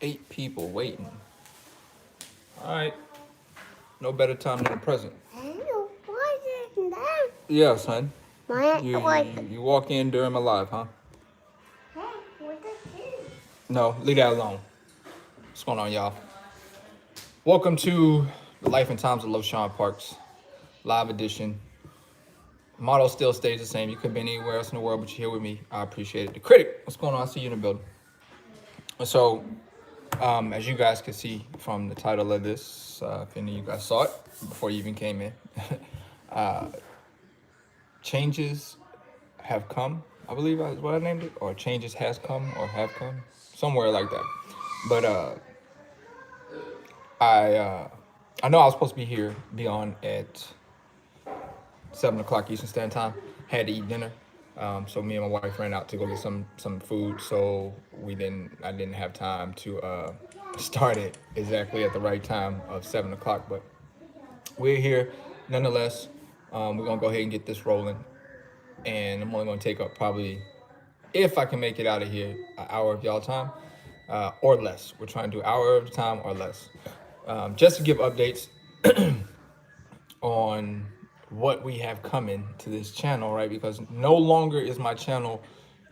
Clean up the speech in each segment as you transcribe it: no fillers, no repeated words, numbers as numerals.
8 people waiting. All right. No better time than the present. Yeah, son. You walk in during my live, huh? No, leave that alone. What's going on, y'all? Welcome to the Life and Times of Loshawnparks live edition. Motto still stays the same. You could be anywhere else in the world, but you're here with me. I appreciate it. The critic, what's going on? I see you in the building. So, as you guys can see from the title of this, if any of you guys saw it before you even came in, changes have come. I believe is what I named it, or changes has come or have come, somewhere like that. But I know I was supposed to be on at 7 o'clock Eastern Standard Time. Had to eat dinner, so me and my wife ran out to go get some food. So I didn't have time to start it exactly at the right time of 7 o'clock. But we're here nonetheless. We're gonna go ahead and get this rolling, and I'm only gonna take up probably, if I can make it out of here, an hour of y'all time, or less. We're trying to do an hour of time or less, just to give updates on what we have coming to this channel, right? Because no longer is my channel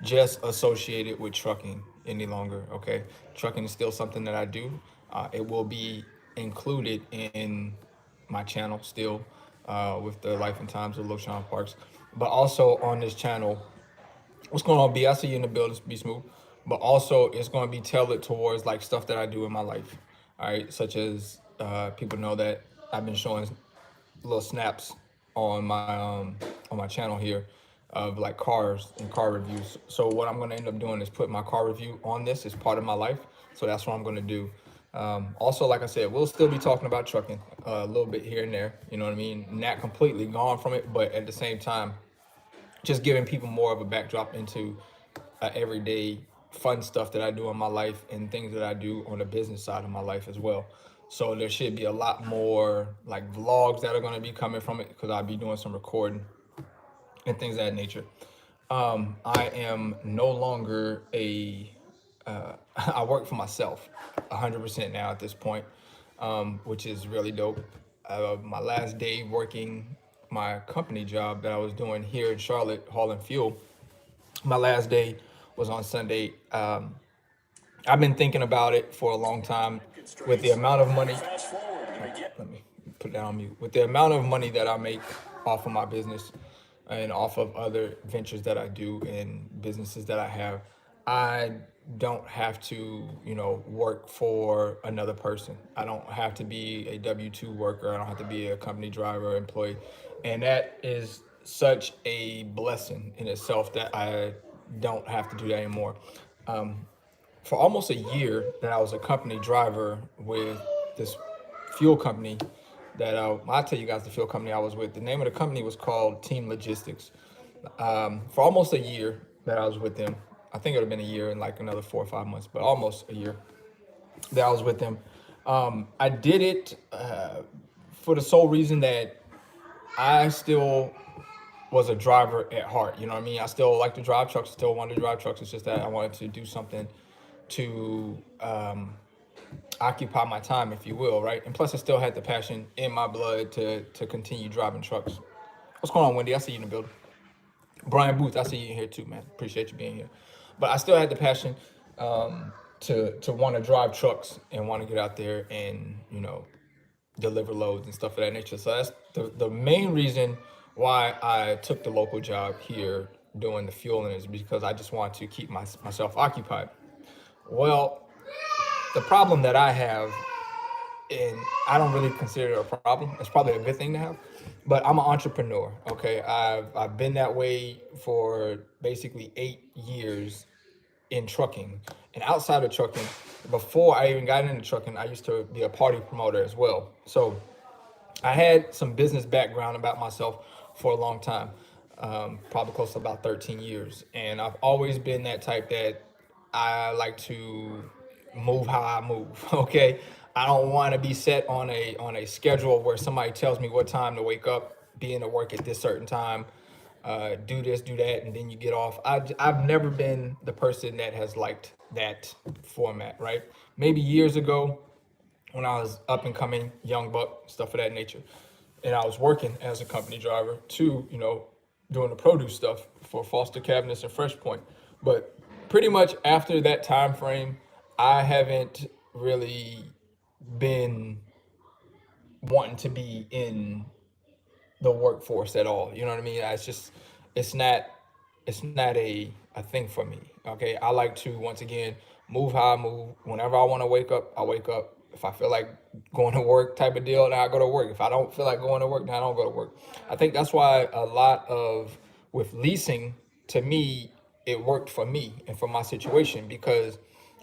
just associated with trucking any longer, okay? Trucking is still something that I do. It will be included in my channel still, with the Life and Times of Loshawnparks. But also on this channel, what's going on, B? I see you in the building, be smooth. But also it's going to be tailored towards like stuff that I do in my life, all right? Such as people know that I've been showing little snaps on my channel here of like cars and car reviews. So what I'm going to end up doing is put my car review on this as part of my life. So that's what I'm going to do. Also, like I said, we'll still be talking about trucking a little bit here and there. You know what I mean? Not completely gone from it, but at the same time, just giving people more of a backdrop into everyday fun stuff that I do in my life and things that I do on the business side of my life as well. So there should be a lot more like vlogs that are going to be coming from it, because I'll be doing some recording and things of that nature. I am no longer I work for myself 100% now at this point, which is really dope. My last day working my company job that I was doing here in Charlotte, hauling fuel, my last day was on Sunday. I've been thinking about it for a long time. With the amount of money, let me put that on mute. With the amount of money that I make off of my business and off of other ventures that I do and businesses that I have, I don't have to, work for another person. I don't have to be a W-2 worker. I don't have to be a company driver or employee. And that is such a blessing in itself that I don't have to do that anymore. For almost a year that I was a company driver with this fuel company that I'll tell you guys the fuel company I was with. The name of the company was called Team Logistics. For almost a year that I was with them, I think it would have been a year and like another 4 or 5 months, but almost a year that I was with them. I did it for the sole reason that I still was a driver at heart. You know what I mean? I still like to drive trucks, still wanted to drive trucks. It's just that I wanted to do something to occupy my time, if you will, right? And plus I still had the passion in my blood to continue driving trucks. What's going on, Wendy? I see you in the building. Brian Booth, I see you in here too, man. Appreciate you being here. But I still had the passion to want to drive trucks and want to get out there and, deliver loads and stuff of that nature. So that's the main reason why I took the local job here doing the fueling, is because I just want to keep myself occupied. Well, the problem that I have, and I don't really consider it a problem, it's probably a good thing to have, but I'm an entrepreneur, okay? I've been that way for basically 8 years in trucking. And outside of trucking, before I even got into trucking, I used to be a party promoter as well. So I had some business background about myself for a long time, probably close to about 13 years. And I've always been that type that I like to move how I move, okay? I don't want to be set on a schedule where somebody tells me what time to wake up, be into work at this certain time, do this, do that, and then you get off. I've never been the person that has liked that format, right? Maybe years ago when I was up and coming, young buck, stuff of that nature, and I was working as a company driver too, doing the produce stuff for Foster Cabinets and Fresh Point. But pretty much after that time frame, I haven't really been wanting to be in the workforce at all. You know what I mean? It's just it's not it's not a thing for me. Okay. I like to once again move how I move. Whenever I want to wake up, I wake up. If I feel like going to work type of deal, then I go to work. If I don't feel like going to work, then I don't go to work. I think that's why a lot of with leasing, to me, it worked for me and for my situation because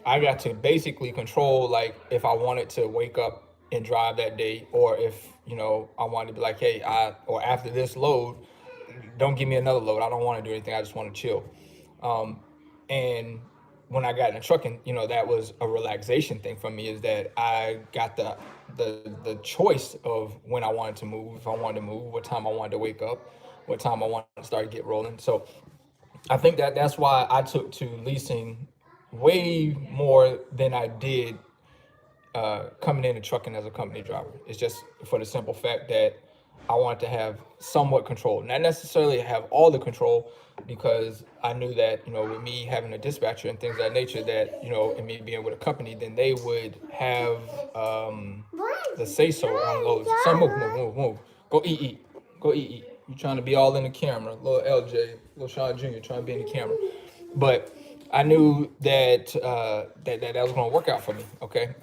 I got to basically control like if I wanted to wake up and drive that day, or if I wanted to be like, hey, or after this load, don't give me another load. I don't want to do anything. I just want to chill. And when I got in the trucking, that was a relaxation thing for me. Is that I got the choice of when I wanted to move, if I wanted to move, what time I wanted to wake up, what time I wanted to start get rolling. So I think that's why I took to leasing way more than I did coming in and trucking as a company driver. It's just for the simple fact that I wanted to have somewhat control, not necessarily have all the control, because I knew that with me having a dispatcher and things of that nature, that and me being with a company, then they would have the say so on loads. So move, go eat, go eat. You trying to be all in the camera, little LJ, LoShawn Jr. trying to be in the camera, but I knew that that was going to work out for me. Okay.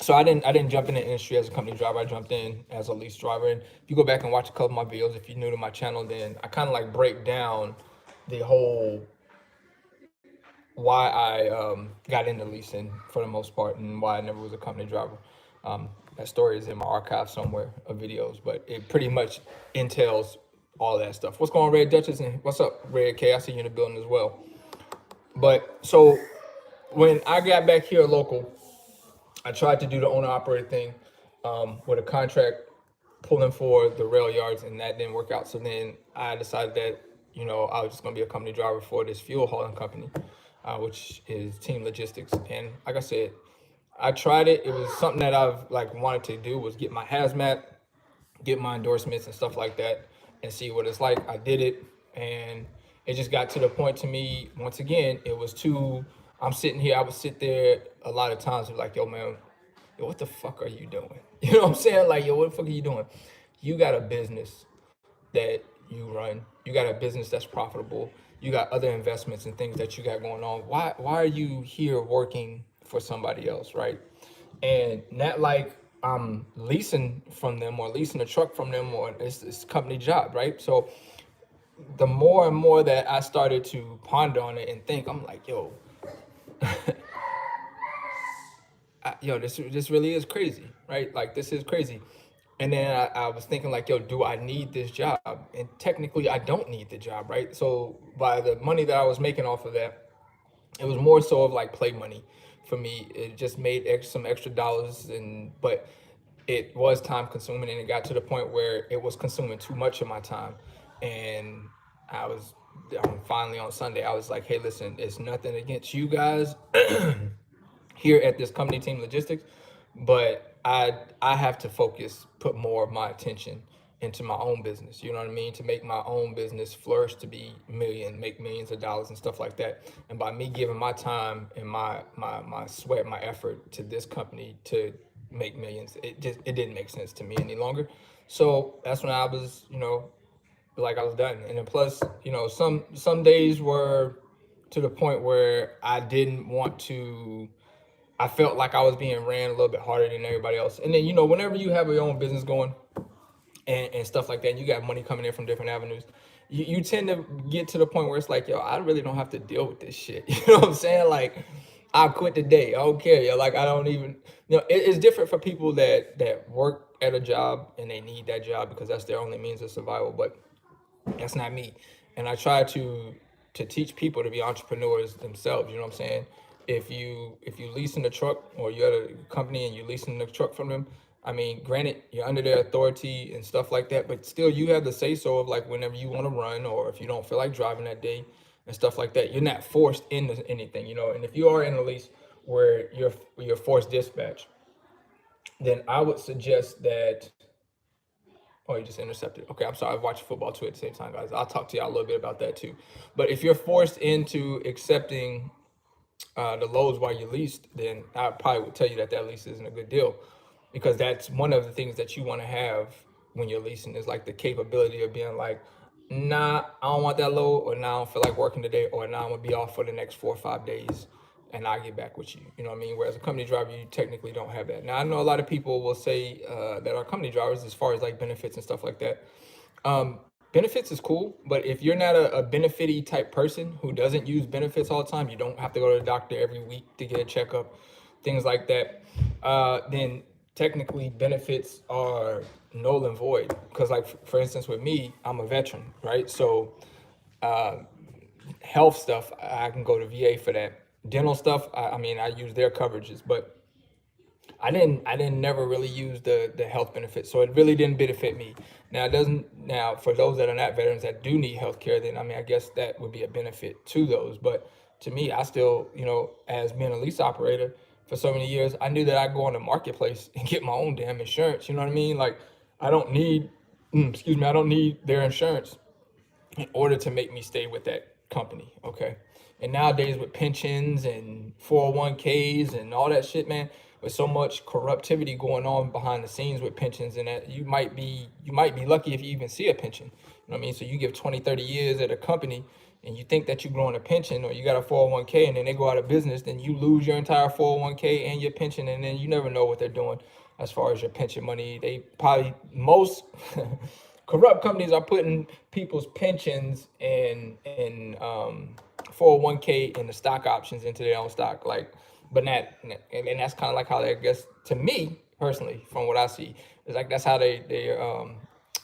So I didn't jump in the industry as a company driver. I jumped in as a lease driver. And if you go back and watch a couple of my videos, if you're new to my channel, then I kind of like break down the whole why I got into leasing for the most part and why I never was a company driver. That story is in my archive somewhere of videos, but it pretty much entails all that stuff. What's going on, Red Duchess? And what's up, Red K? I see you in the building as well. But so when I got back here local, I tried to do the owner operator thing with a contract pulling for the rail yards, and that didn't work out. So then I decided that I was just gonna be a company driver for this fuel hauling company, which is Team Logistics. And like I said, I tried it. It was something that I've like wanted to do, was get my hazmat, get my endorsements and stuff like that, and see what it's like. I did it, and it just got to the point to me, once again, it was too. I'm sitting here, I would sit there a lot of times and be like, yo, man, yo, what the fuck are you doing? You know what I'm saying? Like, yo, what the fuck are you doing? You got a business that you run. You got a business that's profitable. You got other investments and things that you got going on. Why are you here working for somebody else, right? And not like I'm leasing from them or leasing a truck from them, or it's a company job, right? So the more and more that I started to ponder on it and think, I'm like, yo, this really is crazy, right? Like, this is crazy. And then I was thinking like, yo, do I need this job? And technically I don't need the job, right? So by the money that I was making off of that, it was more so of like play money for me. It just made some extra dollars, but it was time consuming, and it got to the point where it was consuming too much of my time. And I was finally on Sunday, I was like, hey, listen, it's nothing against you guys here at this company, Team Logistics, but I have to focus, put more of my attention into my own business. You know what I mean? To make my own business flourish, to be make millions of dollars and stuff like that. And by me giving my time and my sweat, my effort to this company to make millions, it didn't make sense to me any longer. So that's when I was, like I was done. And then plus, some days were to the point where I didn't want to. I felt like I was being ran a little bit harder than everybody else. And then, whenever you have your own business going and stuff like that, and you got money coming in from different avenues, you tend to get to the point where it's like, yo, I really don't have to deal with this shit. You know what I'm saying? Like, I quit today. I don't care. Yo. Like, I don't even, it's different for people that work at a job and they need that job because that's their only means of survival. But that's not me. And I try to teach people to be entrepreneurs themselves. You know what I'm saying? If you leasing a truck, or you're at a company and you're leasing a truck from them, I mean, granted, you're under their authority and stuff like that, but still you have the say so of like whenever you want to run or if you don't feel like driving that day and stuff like that. You're not forced into anything, you know. And if you are in a lease where you're forced dispatch, then I would suggest that. Oh, you just intercepted. Okay, I'm sorry. I watch football too at the same time, guys. I'll talk to y'all a little bit about that too. But if you're forced into accepting the loads while you leased, then I probably would tell you that that lease isn't a good deal, because that's one of the things that you want to have when you're leasing is like the capability of being like, nah, I don't want that load, or nah, I don't feel like working today, or nah, I'm gonna be off for the next 4 or 5 days, and I'll get back with you. You know what I mean? Whereas a company driver, you technically don't have that. Now I know a lot of people will say that are company drivers, as far as like benefits and stuff like that. Benefits is cool, but if you're not a benefity type person who doesn't use benefits all the time, you don't have to go to the doctor every week to get a checkup, things like that, then technically benefits are null and void. Because, like, for instance, with me, I'm a veteran, right? So health stuff, I can go to VA for that. Dental stuff, I mean, I use their coverages, but I didn't never really use the health benefits, so it really didn't benefit me. Now it doesn't. Now for those that are not veterans that do need health care, then I mean I guess that would be a benefit to those. But to me, I still, you know, as being a lease operator for so many years, I knew that I'd go on the marketplace and get my own damn insurance. You know what I mean? Like I don't need, excuse me, I don't need their insurance in order to make me stay with that company. Okay. And nowadays with pensions and 401ks and all that shit, man, with so much corruptivity going on behind the scenes with pensions and that, you might be lucky if you even see a pension. You know what I mean? So you give 20, 30 years at a company and you think that you're growing a pension or you got a 401k and then they go out of business, then you lose your entire 401k and your pension, and then you never know what they're doing as far as your pension money. They probably most corrupt companies are putting people's pensions and 401k and the stock options into their own stock, like, but not, and that's kind of like how they, I guess, to me personally, from what I see, it's like that's how they're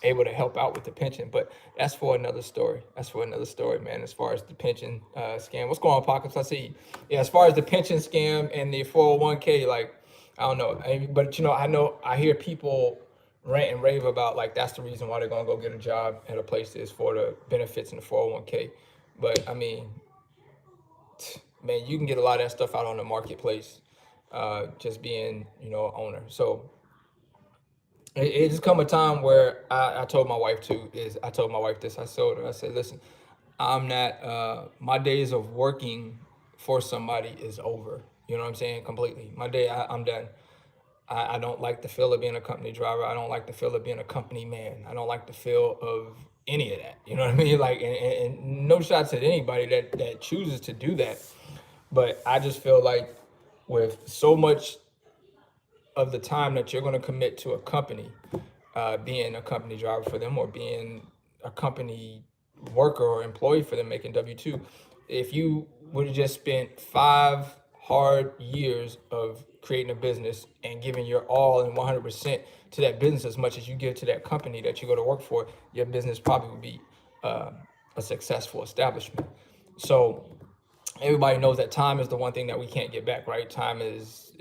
able to help out with the pension. But that's for another story. That's for another story, man. As far as the pension scam, what's going on, Pockets? I see. Yeah, as far as the pension scam and the 401k, like, I don't know, but you know, I hear people rant and rave about like that's the reason why they're gonna go get a job at a place is for the benefits and the 401k. But I mean, man, you can get a lot of that stuff out on the marketplace, just being, you know, owner. So it just come a time where I told my wife I told my wife this. I told her, I said, listen, I'm not, my days of working for somebody is over. You know what I'm saying? Completely. I'm done. I don't like the feel of being a company driver. I don't like the feel of being a company man. I don't like the feel of any of that. You know what I mean? Like, and no shots at anybody that chooses to do that. But I just feel like with so much of the time that you're going to commit to a company, being a company driver for them or being a company worker or employee for them making W-2, if you would have just spent 5 hard years of creating a business and giving your all and 100% to that business as much as you give to that company that you go to work for, your business probably would be a successful establishment. So everybody knows that time is the one thing that we can't get back, right? Time is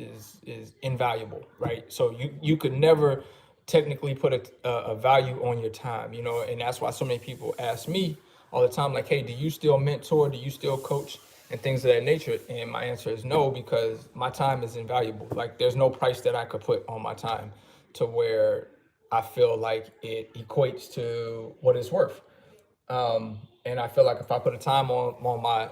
invaluable, right? So you could never technically put a value on your time, you know, and that's why so many people ask me all the time, like, hey, do you still mentor? Do you still coach? And things of that nature. And my answer is no, because my time is invaluable. Like, there's no price that I could put on my time to where I feel like it equates to what it's worth. And I feel like if I put a time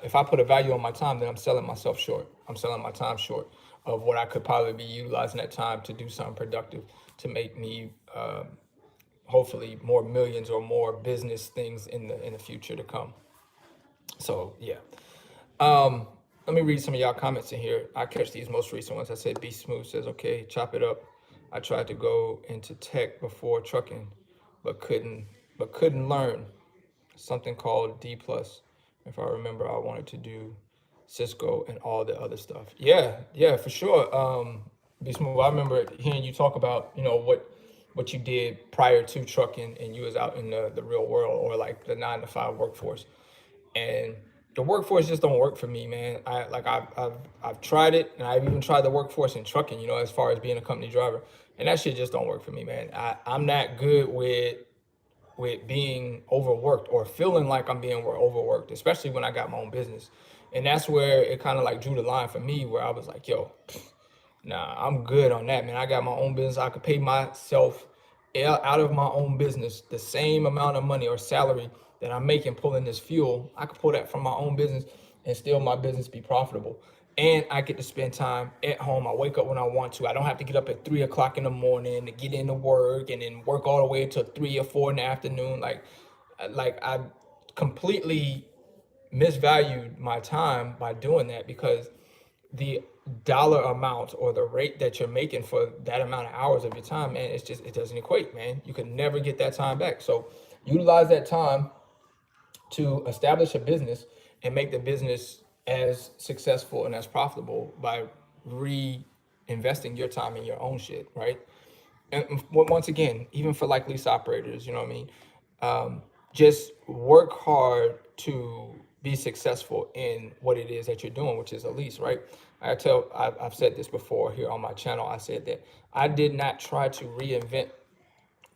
if I put a value on my time, then I'm selling myself short. I'm selling my time short of what I could probably be utilizing that time to do something productive to make me, hopefully, more millions or more business things in the future to come. So yeah. Let me read some of y'all comments in here. I catch these most recent ones. I said, Be Smooth says, okay, chop it up. I tried to go into tech before trucking, but couldn't learn something called D plus. If I remember, I wanted to do Cisco and all the other stuff. Yeah, for sure. Be Smooth. I remember hearing you talk about, you know, what you did prior to trucking and you was out in the real world, or like the 9 to 5 workforce. And the workforce just don't work for me, man. I've tried it, and I've even tried the workforce in trucking, you know, as far as being a company driver. And that shit just don't work for me, man. I'm not good with being overworked or feeling like I'm being overworked, especially when I got my own business. And that's where it kind of like drew the line for me, where I was like, yo, nah, I'm good on that, man. I got my own business. I could pay myself out of my own business the same amount of money or salary that I'm making pulling this fuel. I could pull that from my own business and still my business be profitable. And I get to spend time at home. I wake up when I want to. I don't have to get up at 3 o'clock in the morning to get into work and then work all the way till 3 or 4 in the afternoon. Like I completely misvalued my time by doing that, because the dollar amount or the rate that you're making for that amount of hours of your time, man, it's just, it doesn't equate, man. You can never get that time back. So utilize that time to establish a business and make the business as successful and as profitable by reinvesting your time in your own shit, right? And once again, even for like lease operators, you know what I mean? Just work hard to be successful in what it is that you're doing, which is a lease, right? I've said this before here on my channel. I said that I did not try to reinvent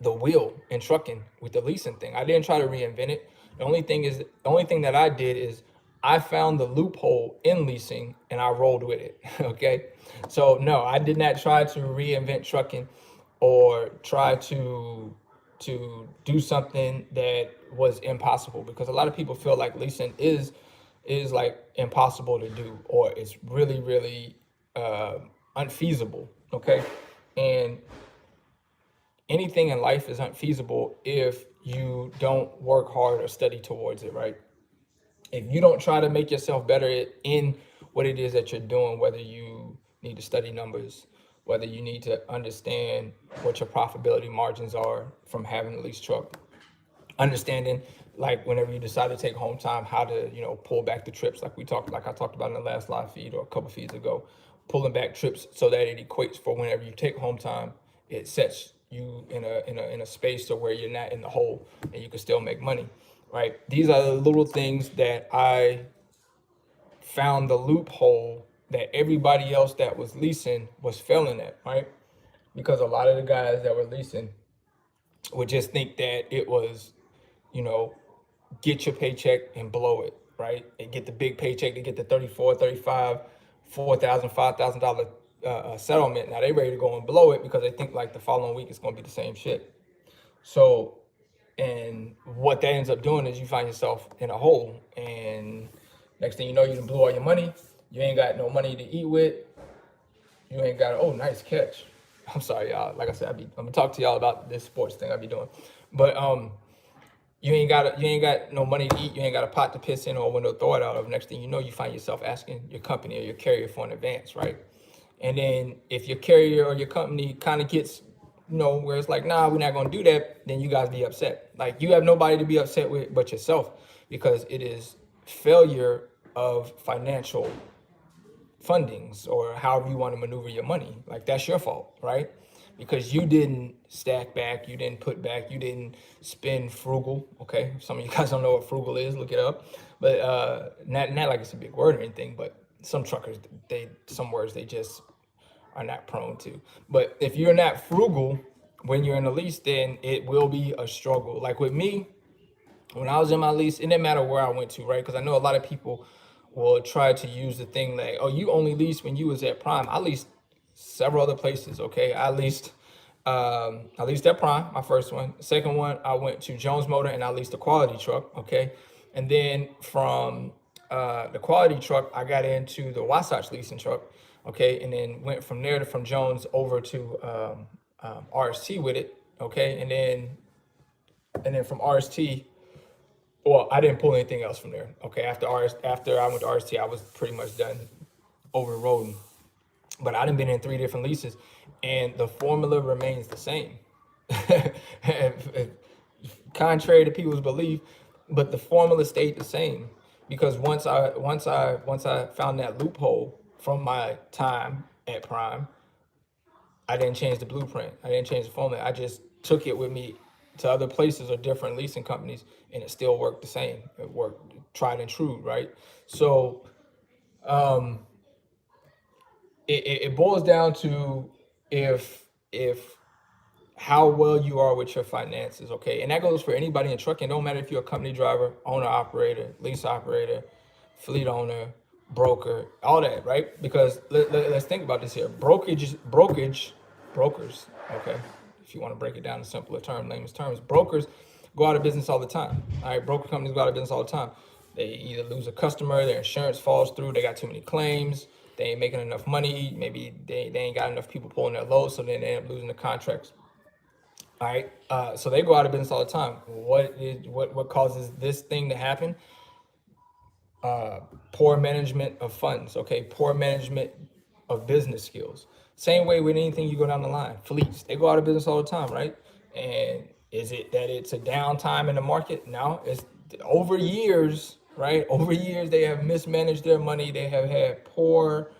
the wheel in trucking with the leasing thing. I didn't try to reinvent it. The only thing that I did is I found the loophole in leasing and I rolled with it. Okay. So no, I did not try to reinvent trucking or try to do something that was impossible, because a lot of people feel like leasing is like impossible to do, or it's really unfeasible. Okay. And anything in life is unfeasible if you don't work hard or study towards it, right? If you don't try to make yourself better in what it is that you're doing, whether you need to study numbers, whether you need to understand what your profitability margins are from having a lease truck, understanding like whenever you decide to take home time, how to, pull back the trips, like I talked about in the last live feed or a couple feeds ago, pulling back trips so that it equates for whenever you take home time, it sets you in a space to where you're not in the hole and you can still make money, right? These are the little things that I found the loophole that everybody else that was leasing was failing at, right? Because a lot of the guys that were leasing would just think that it was, you know, get your paycheck and blow it, right? And get the big paycheck, to get the 34, 35, 4,000, $5,000 settlement. Now they ready to go and blow it because they think like the following week it's going to be the same shit. So, and what that ends up doing is you find yourself in a hole, and next thing you know, you done blew all your money. You ain't got no money to eat with. You ain't got, oh, nice catch. I'm sorry, y'all. Like I said, I'm gonna talk to y'all about this sports thing I be doing. But you ain't got no money to eat. You ain't got a pot to piss in or a window to throw it out of. Next thing you know, you find yourself asking your company or your carrier for an advance, right? And then if your carrier or your company kind of gets, where it's like, nah, we're not gonna do that, then you guys be upset. Like you have nobody to be upset with but yourself, because it is failure of financial fundings or however you want to maneuver your money. Like that's your fault, right? Because you didn't stack back, you didn't put back, you didn't spend frugal. Okay, some of you guys don't know what frugal is, look it up. But not like it's a big word or anything, but some truckers, some words they just are not prone to. But if you're not frugal when you're in a lease, then it will be a struggle. Like with me, when I was in my lease, it didn't matter where I went to, right? Because I know a lot of people will try to use the thing like, oh, you only leased when you was at Prime. I leased several other places, okay? I leased at Prime, my first one. Second one, I went to Jones Motor and I leased a quality truck, okay? And then from the quality truck, I got into the Wasatch leasing truck, okay? And then went from there from Jones over to RST with it, okay? And then from RST, well, I didn't pull anything else from there. Okay, after I went to RST, I was pretty much done over roading. But I done been in 3 different leases, and the formula remains the same. Contrary to people's belief, but the formula stayed the same, because once I found that loophole from my time at Prime, I didn't change the blueprint. I didn't change the formula. I just took it with me to other places or different leasing companies, and it still worked the same. It worked tried and true, right? So it boils down to, if if how well you are with your finances, okay? And that goes for anybody in trucking. Don't matter if you're a company driver, owner, operator, lease operator, fleet owner, broker, all that, right? Because let's think about this here. Brokers, okay? If you want to break it down in simpler terms, layman's terms, brokers go out of business all the time. All right, broker companies go out of business all the time. They either lose a customer, their insurance falls through, they got too many claims, they ain't making enough money, maybe they ain't got enough people pulling their loads, so then they end up losing the contracts. All right, so they go out of business all the time. What causes this thing to happen? Poor management of funds. Okay, poor management of business skills. Same way with anything you go down the line. Fleets, they go out of business all the time, right? And is it that it's a downtime in the market? No, it's over years, right? Over years, they have mismanaged their money. They have had poor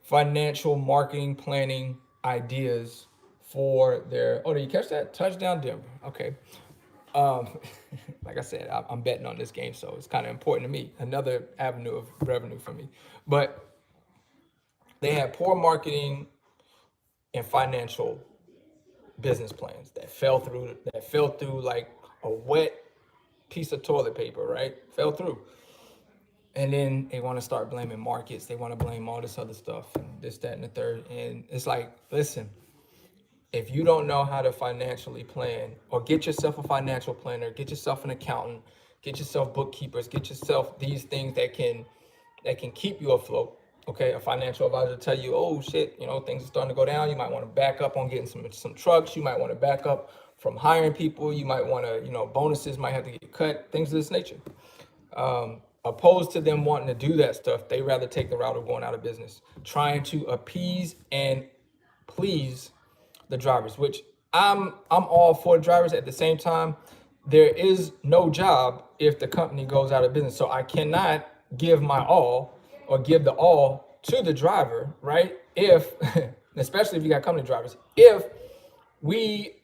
financial marketing planning ideas for their. Oh, did you catch that? Touchdown Denver. Okay. Um, like I said, I'm betting on this game, so it's kind of important to me. Another avenue of revenue for me. But they had poor marketing and financial business plans that fell through. That fell through like a wet piece of toilet paper, right? Fell through. And then they want to start blaming markets. They want to blame all this other stuff and this, that, and the third. And it's like, listen, if you don't know how to financially plan, or get yourself a financial planner, get yourself an accountant, get yourself bookkeepers, get yourself these things that can keep you afloat. Okay, a financial advisor will tell you, oh shit, things are starting to go down. You might want to back up on getting some trucks. You might want to back up from hiring people. You might want to, bonuses might have to get cut, things of this nature. Opposed to them wanting to do that stuff, they rather take the route of going out of business, trying to appease and please the drivers, which I'm all for drivers. At the same time, there is no job if the company goes out of business. So I cannot give my all or give the all to the driver, right? If, especially if you got company drivers, if we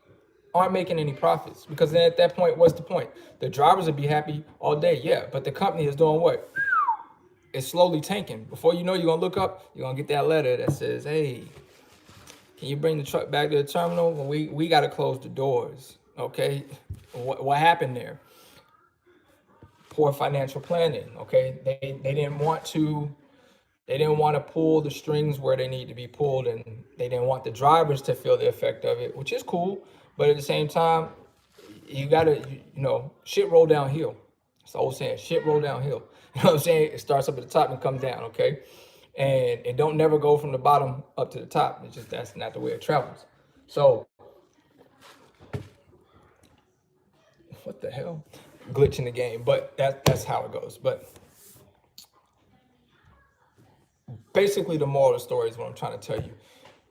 aren't making any profits, because then at that point, what's the point? The drivers would be happy all day, yeah, but the company is doing what? It's slowly tanking. Before you know, you're gonna look up, you're gonna get that letter that says, hey, can you bring the truck back to the terminal? Well, we got to close the doors. Okay, what happened there? Poor financial planning. Okay, they didn't want to pull the strings where they need to be pulled, and they didn't want the drivers to feel the effect of it, which is cool. But at the same time, you gotta shit roll downhill. It's the old saying, shit roll downhill. You know what I'm saying? It starts up at the top and comes down. Okay. And it don't never go from the bottom up to the top. It's just that's not the way it travels. So what the hell? Glitch in the game, but that's how it goes. But basically the moral of the story is what I'm trying to tell you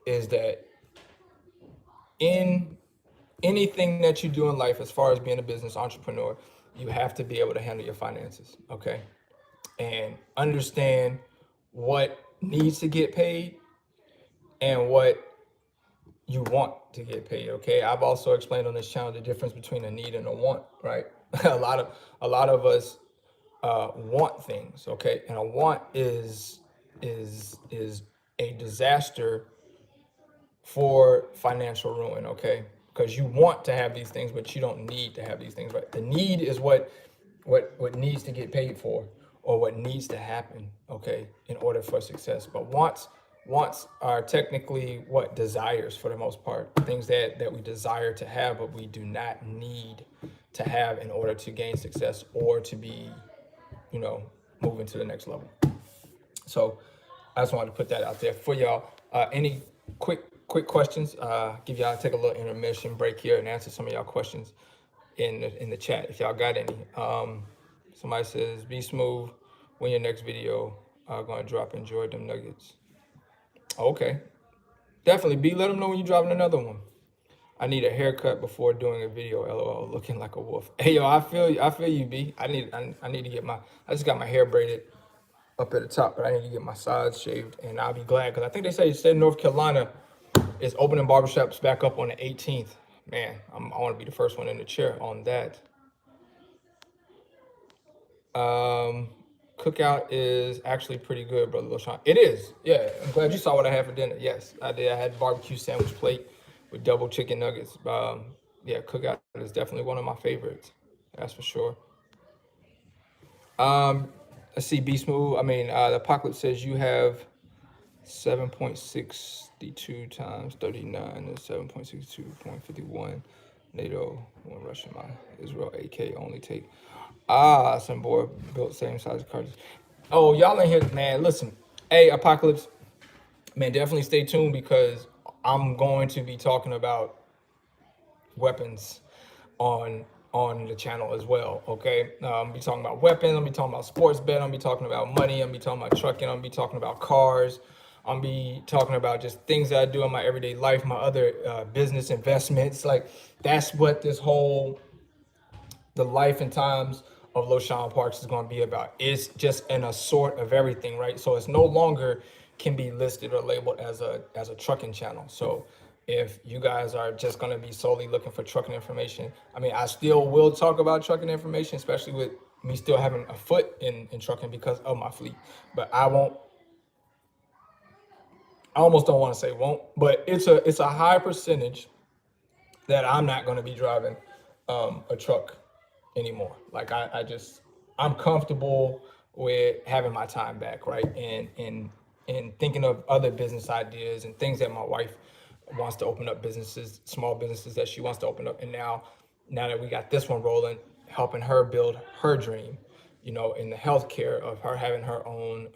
is that in anything that you do in life, as far as being a business entrepreneur, you have to be able to handle your finances, okay? And understand what needs to get paid and what you want to get paid. Okay, I've also explained on this channel the difference between a need and a want, right? a lot of us want things, okay, and a want is a disaster for financial ruin, okay? Because you want to have these things, but you don't need to have these things, right? The need is what needs to get paid for, or what needs to happen, okay, in order for success. But wants are technically what? Desires, for the most part, things that we desire to have, but we do not need to have in order to gain success or to be, moving to the next level. So I just wanted to put that out there for y'all. Any quick questions? Give y'all take a little intermission break here and answer some of y'all questions in the chat if y'all got any. Somebody says, be smooth. When your next video going to drop? Enjoy them nuggets. Okay, definitely. B, let them know when you're dropping another one. I need a haircut before doing a video. LOL, looking like a wolf. Hey yo, I feel you, B. I need to get I just got my hair braided up at the top, but I need to get my sides shaved, and I'll be glad because I think they say state of North Carolina is opening barbershops back up on the 18th. Man, I want to be the first one in the chair on that. Cookout is actually pretty good, brother LoShawn. It is, yeah. I'm glad you saw what I had for dinner. Yes, I did. I had barbecue sandwich plate. with double chicken nuggets. Yeah, cookout is definitely one of my favorites. That's for sure. Um, let's see, Beast Move. The Apocalypse says you have 7.62 times 39 is 7.62.51. NATO, one Russian, my Israel AK only take. Some boy built same size cartridge. Oh, y'all in here, man. Listen, hey, Apocalypse, man, definitely stay tuned because I'm going to be talking about weapons on the channel as well. Okay, I'm be talking about weapons. I'm be talking about sports bet. I'm be talking about money. I'm be talking about trucking. I'm be talking about cars. I'm be talking about just things that I do in my everyday life, my other business investments. Like that's what this whole the life and times of Loshawnparks is going to be about. It's just an assort of everything, right? So it's no longer can be listed or labeled as a trucking channel. So if you guys are just going to be solely looking for trucking information, I still will talk about trucking information, especially with me still having a foot in trucking because of my fleet. But I won't. I almost don't want to say won't, but it's a high percentage that I'm not going to be driving a truck anymore. Like I'm comfortable with having my time back, right? And thinking of other business ideas and things that my wife wants to open up businesses, small businesses that she wants to open up. And now that we got this one rolling, helping her build her dream, in the healthcare of her having her own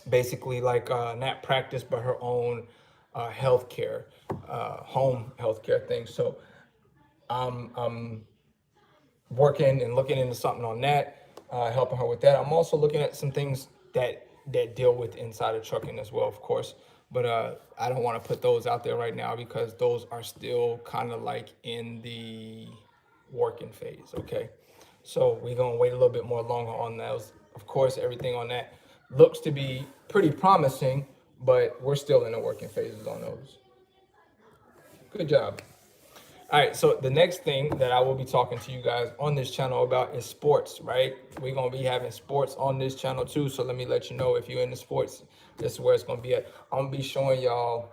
basically like not practice, but her own healthcare, home healthcare thing. So I'm working and looking into something on that, helping her with that. I'm also looking at some things that deal with inside of trucking as well, of course. But I don't want to put those out there right now because those are still kind of like in the working phase. Okay, so we're gonna wait a little bit more longer on those. Of course, everything on that looks to be pretty promising, but we're still in the working phases on those. Good job. All right, so the next thing that I will be talking to you guys on this channel about is sports, right? We're gonna be having sports on this channel too. So let me let you know if you're into sports, this is where it's gonna be at. I'm gonna be showing y'all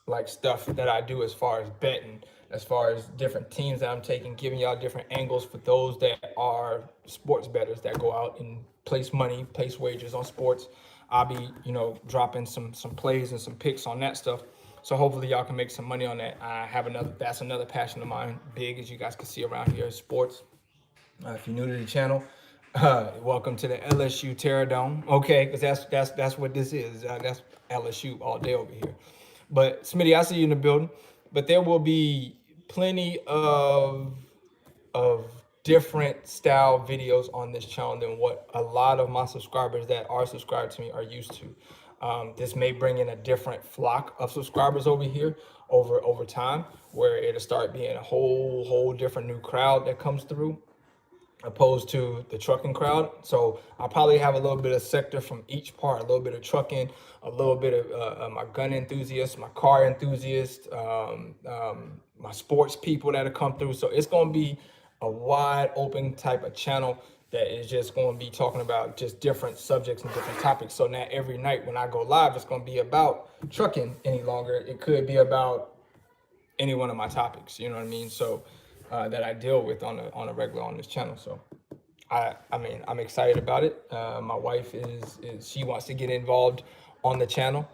like stuff that I do as far as betting, as far as different teams that I'm taking, giving y'all different angles for those that are sports bettors that go out and place money, place wagers on sports. I'll be, dropping some plays and some picks on that stuff. So hopefully y'all can make some money on that. That's another passion of mine, big as you guys can see around here, is sports. If you're new to the channel, welcome to the LSU Terradome. Okay, because that's what this is. That's LSU all day over here. But Smitty, I see you in the building. But there will be plenty of different style videos on this channel than what a lot of my subscribers that are subscribed to me are used to. This may bring in a different flock of subscribers over here over time, where it'll start being a whole different new crowd that comes through opposed to the trucking crowd. So I'll probably have a little bit of sector from each part, a little bit of trucking, a little bit of my gun enthusiasts, my car enthusiasts, my sports people that'll come through. So it's going to be a wide open type of channel that is just going to be talking about just different subjects and different topics. So not every night when I go live, it's going to be about trucking any longer. It could be about any one of my topics, you know what I mean? So that I deal with on a regular on this channel. So I'm excited about it. My wife is she wants to get involved on the channel.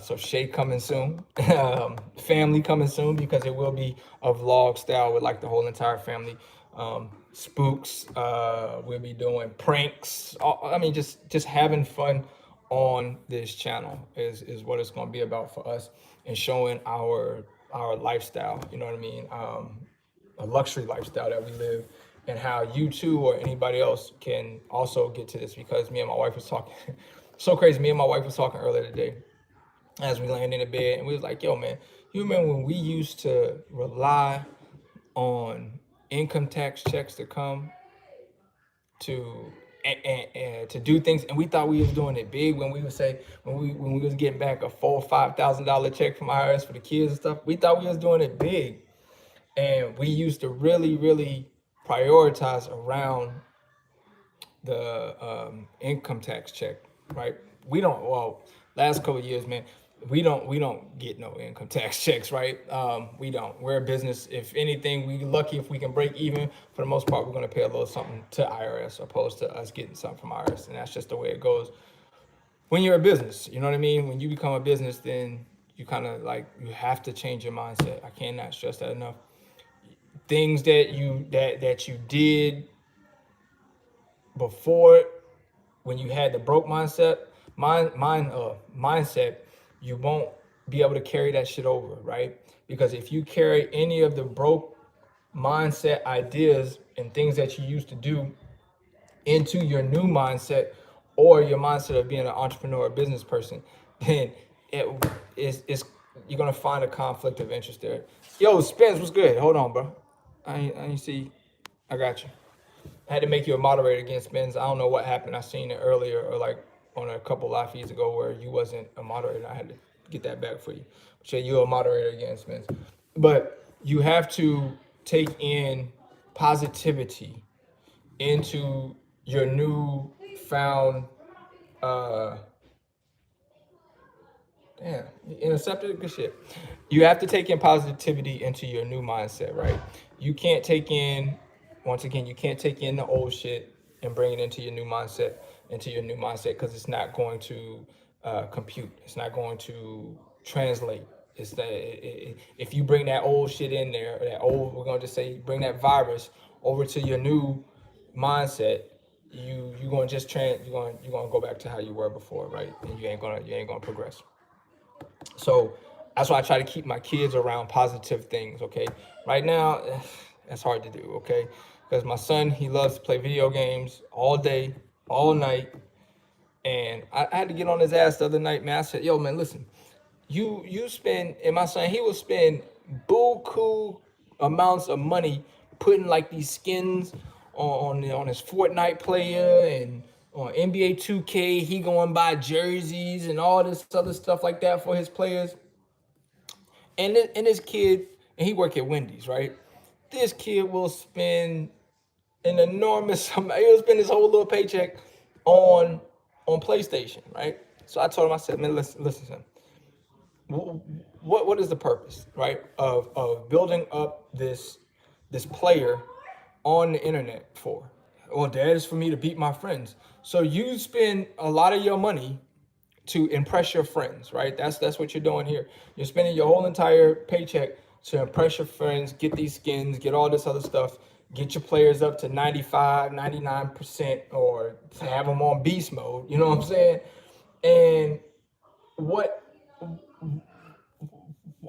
So Shay coming soon, family coming soon, because it will be a vlog style with like the whole entire family. Spooks, we'll be doing pranks. Just having fun on this channel is what it's going to be about for us, and showing our lifestyle, you know what I mean? A luxury lifestyle that we live, and how you too or anybody else can also get to this. Because me and my wife was talking so crazy. Me and my wife was talking earlier today as we landed in the bed, and we was like, yo man, you remember when we used to rely on income tax checks to come to and to do things, and we thought we was doing it big when we would say when we was getting back a $4,000 or $5,000 check from IRS for the kids and stuff. We thought we was doing it big, and we used to really prioritize around the income tax check, right? We don't. Well, last couple of years, man, we don't get no income tax checks, right? We don't. We're a business. If anything, we lucky if we can break even. For the most part, we're going to pay a little something to IRS opposed to us getting something from IRS, and that's just the way it goes when you're a business. You know what I mean? When you become a business, then you kind of like you have to change your mindset. I cannot stress that enough. Things that you did before when you had the broke mindset, you won't be able to carry that shit over, right? Because if you carry any of the broke mindset ideas and things that you used to do into your new mindset or your mindset of being an entrepreneur or business person, then it's you're gonna find a conflict of interest there. Yo, Spence, what's good? Hold on, bro. I ain't see. I got you. I had to make you a moderator again, Spence. I don't know what happened. I seen it earlier or like on a couple live feeds ago where you wasn't a moderator. I had to get that back for you. But yeah, you're a moderator again, Spence. But you have to take in positivity into your new found damn, intercepted, good shit. You have to take in positivity into your new mindset, right? You can't take in, once again, you can't take in the old shit and bring it into your new mindset, because it's not going to compute. It's not going to translate. It's that if you bring that old shit in there, or that old, we're gonna just say, bring that virus over to your new mindset, you're gonna just you're gonna go back to how you were before, right? And you ain't gonna progress. So that's why I try to keep my kids around positive things, okay? Right now, that's hard to do, okay? Because my son, he loves to play video games all day, all night. And I had to get on his ass the other night, man. I said, yo, man, listen, you spend, and my son, he will spend buku amounts of money putting like these skins on his Fortnite player and on NBA 2K. He going buy jerseys and all this other stuff like that for his players. And this kid, and he work at Wendy's, right? This kid will spend an enormous amount. He'll spend his whole little paycheck on PlayStation, right? So I told him, I said, man, listen, son. What is the purpose, right, of building up this player on the internet for? Well, Dad, is for me to beat my friends. So you spend a lot of your money to impress your friends, right? That's what you're doing here. You're spending your whole entire paycheck to impress your friends, get these skins, get all this other stuff, get your players up to 95, 99%, or to have them on beast mode, you know what I'm saying? And what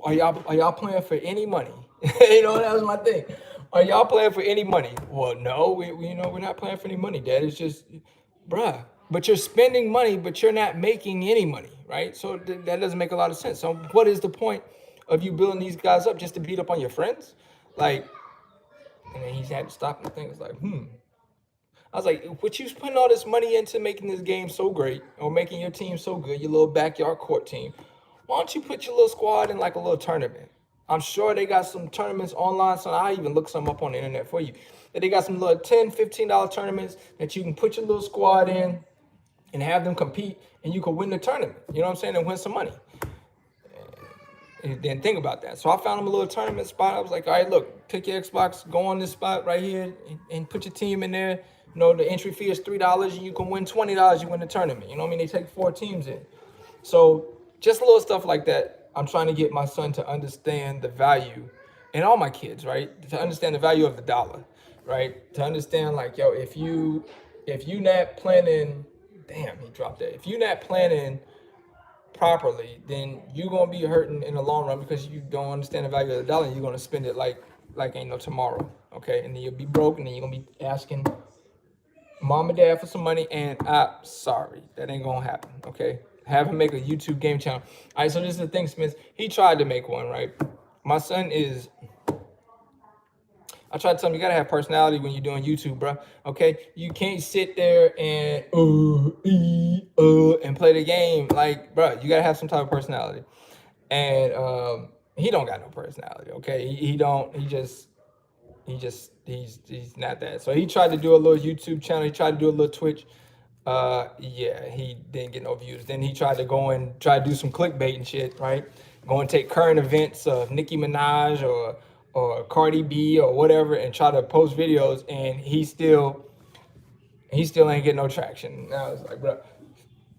are y'all playing for any money? You know, that was my thing. Are y'all playing for any money? Well, no, we're not playing for any money, Dad. It's just, bruh. But you're spending money, but you're not making any money, right? So that doesn't make a lot of sense. So what is the point of you building these guys up just to beat up on your friends? Like, and then he had to stop and think. It's like, I was like, what you putting all this money into making this game so great or making your team so good, your little backyard court team, why don't you put your little squad in like a little tournament? I'm sure they got some tournaments online, so I even look some up on the internet for you. That they got some little $10, $15 tournaments that you can put your little squad in and have them compete, and you can win the tournament. You know what I'm saying? And win some money. And then think about that. So I found him a little tournament spot. I was like, all right, look, pick your Xbox, go on this spot right here, and put your team in there. You know, the entry fee is $3, and you can win $20. You win the tournament. You know what I mean? They take 4 teams in. So just little stuff like that. I'm trying to get my son to understand the value, and all my kids, right? To understand the value of the dollar, right? To understand, like, yo, if you not planning, damn, he dropped that. If you not planning properly, then you're gonna be hurting in the long run because you don't understand the value of the dollar, and you're gonna spend it like ain't no tomorrow, okay? And then you'll be broke, and then you're gonna be asking mom and dad for some money, and I'm sorry, that ain't gonna happen, okay? Have him make a YouTube game channel. All right, so this is the thing, Smith. He tried to make one, right? My son is, I try to tell him, you gotta have personality when you're doing YouTube, bro. Okay, you can't sit there and and play the game. Like, bro, you gotta have some type of personality. And he don't got no personality. Okay, he don't. He's not that. So he tried to do a little YouTube channel. He tried to do a little Twitch. Yeah, he didn't get no views. Then he tried to go and try to do some clickbait and shit, right? Go and take current events of Nicki Minaj or Cardi B or whatever and try to post videos, and he still ain't getting no traction. And I was like, bro,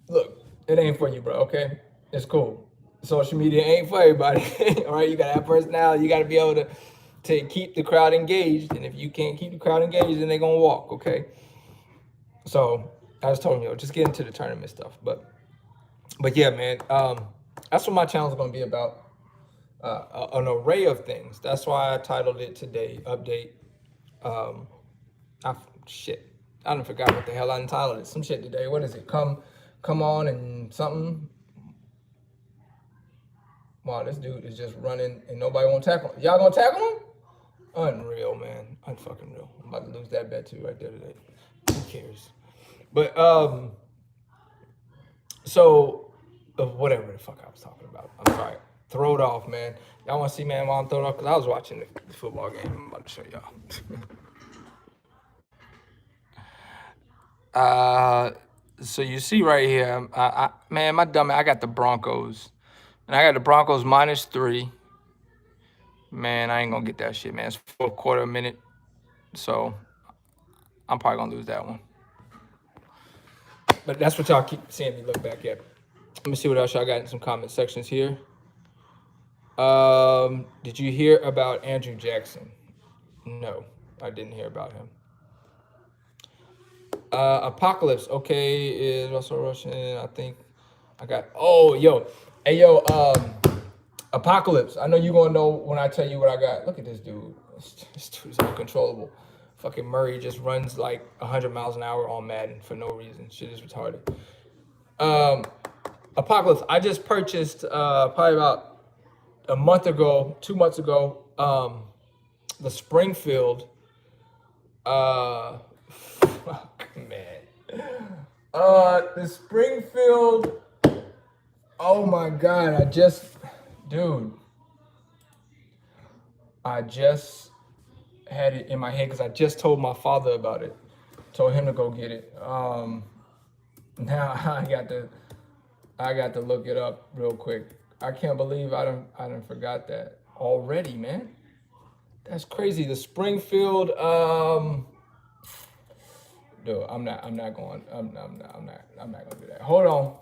look, it ain't for you, bro. Okay, it's cool. Social media ain't for everybody. All right, you gotta have personality. You gotta be able to keep the crowd engaged, and if you can't keep the crowd engaged, then they're gonna walk. Okay, so I just told him, just get into the tournament stuff. But yeah, man, that's what my channel is gonna be about. An array of things. That's why I titled it today. Update. Um, shit. I done forgot what the hell I entitled it. Some shit today. What is it? Come on and something. Wow, this dude is just running and nobody won't tackle him. Y'all gonna tackle him? Unreal, man. Unfucking real. I'm about to lose that bet too right there today. Who cares? But so whatever the fuck I was talking about. I'm sorry. Throw it off, man. Y'all want to see, man, while I'm throwing off? Because I was watching the football game. I'm about to show y'all. So you see right here, man, my dumb, I got the Broncos. And I got the Broncos -3. Man, I ain't going to get that shit, man. It's fourth quarter a minute. So I'm probably going to lose that one. But that's what y'all keep seeing me look back at. Let me see what else y'all got in some comment sections here. Did you hear about Andrew Jackson? No, I didn't hear about him. Apocalypse, okay, is Russell Russian. I think I got. Oh, yo, hey, yo, Apocalypse. I know you gonna know when I tell you what I got. Look at this dude. This dude's uncontrollable. Fucking Murray just runs like 100 miles an hour on Madden for no reason. Shit is retarded. Apocalypse. I just purchased probably about a month ago, 2 months ago, the Springfield. Fuck, man. The Springfield. Oh my God! I just had it in my head because I just told my father about it. Told him to go get it. Now I got to look it up real quick. I can't believe I done forgot that already, man. That's crazy. The Springfield. Dude, I'm not going to do that. Hold on.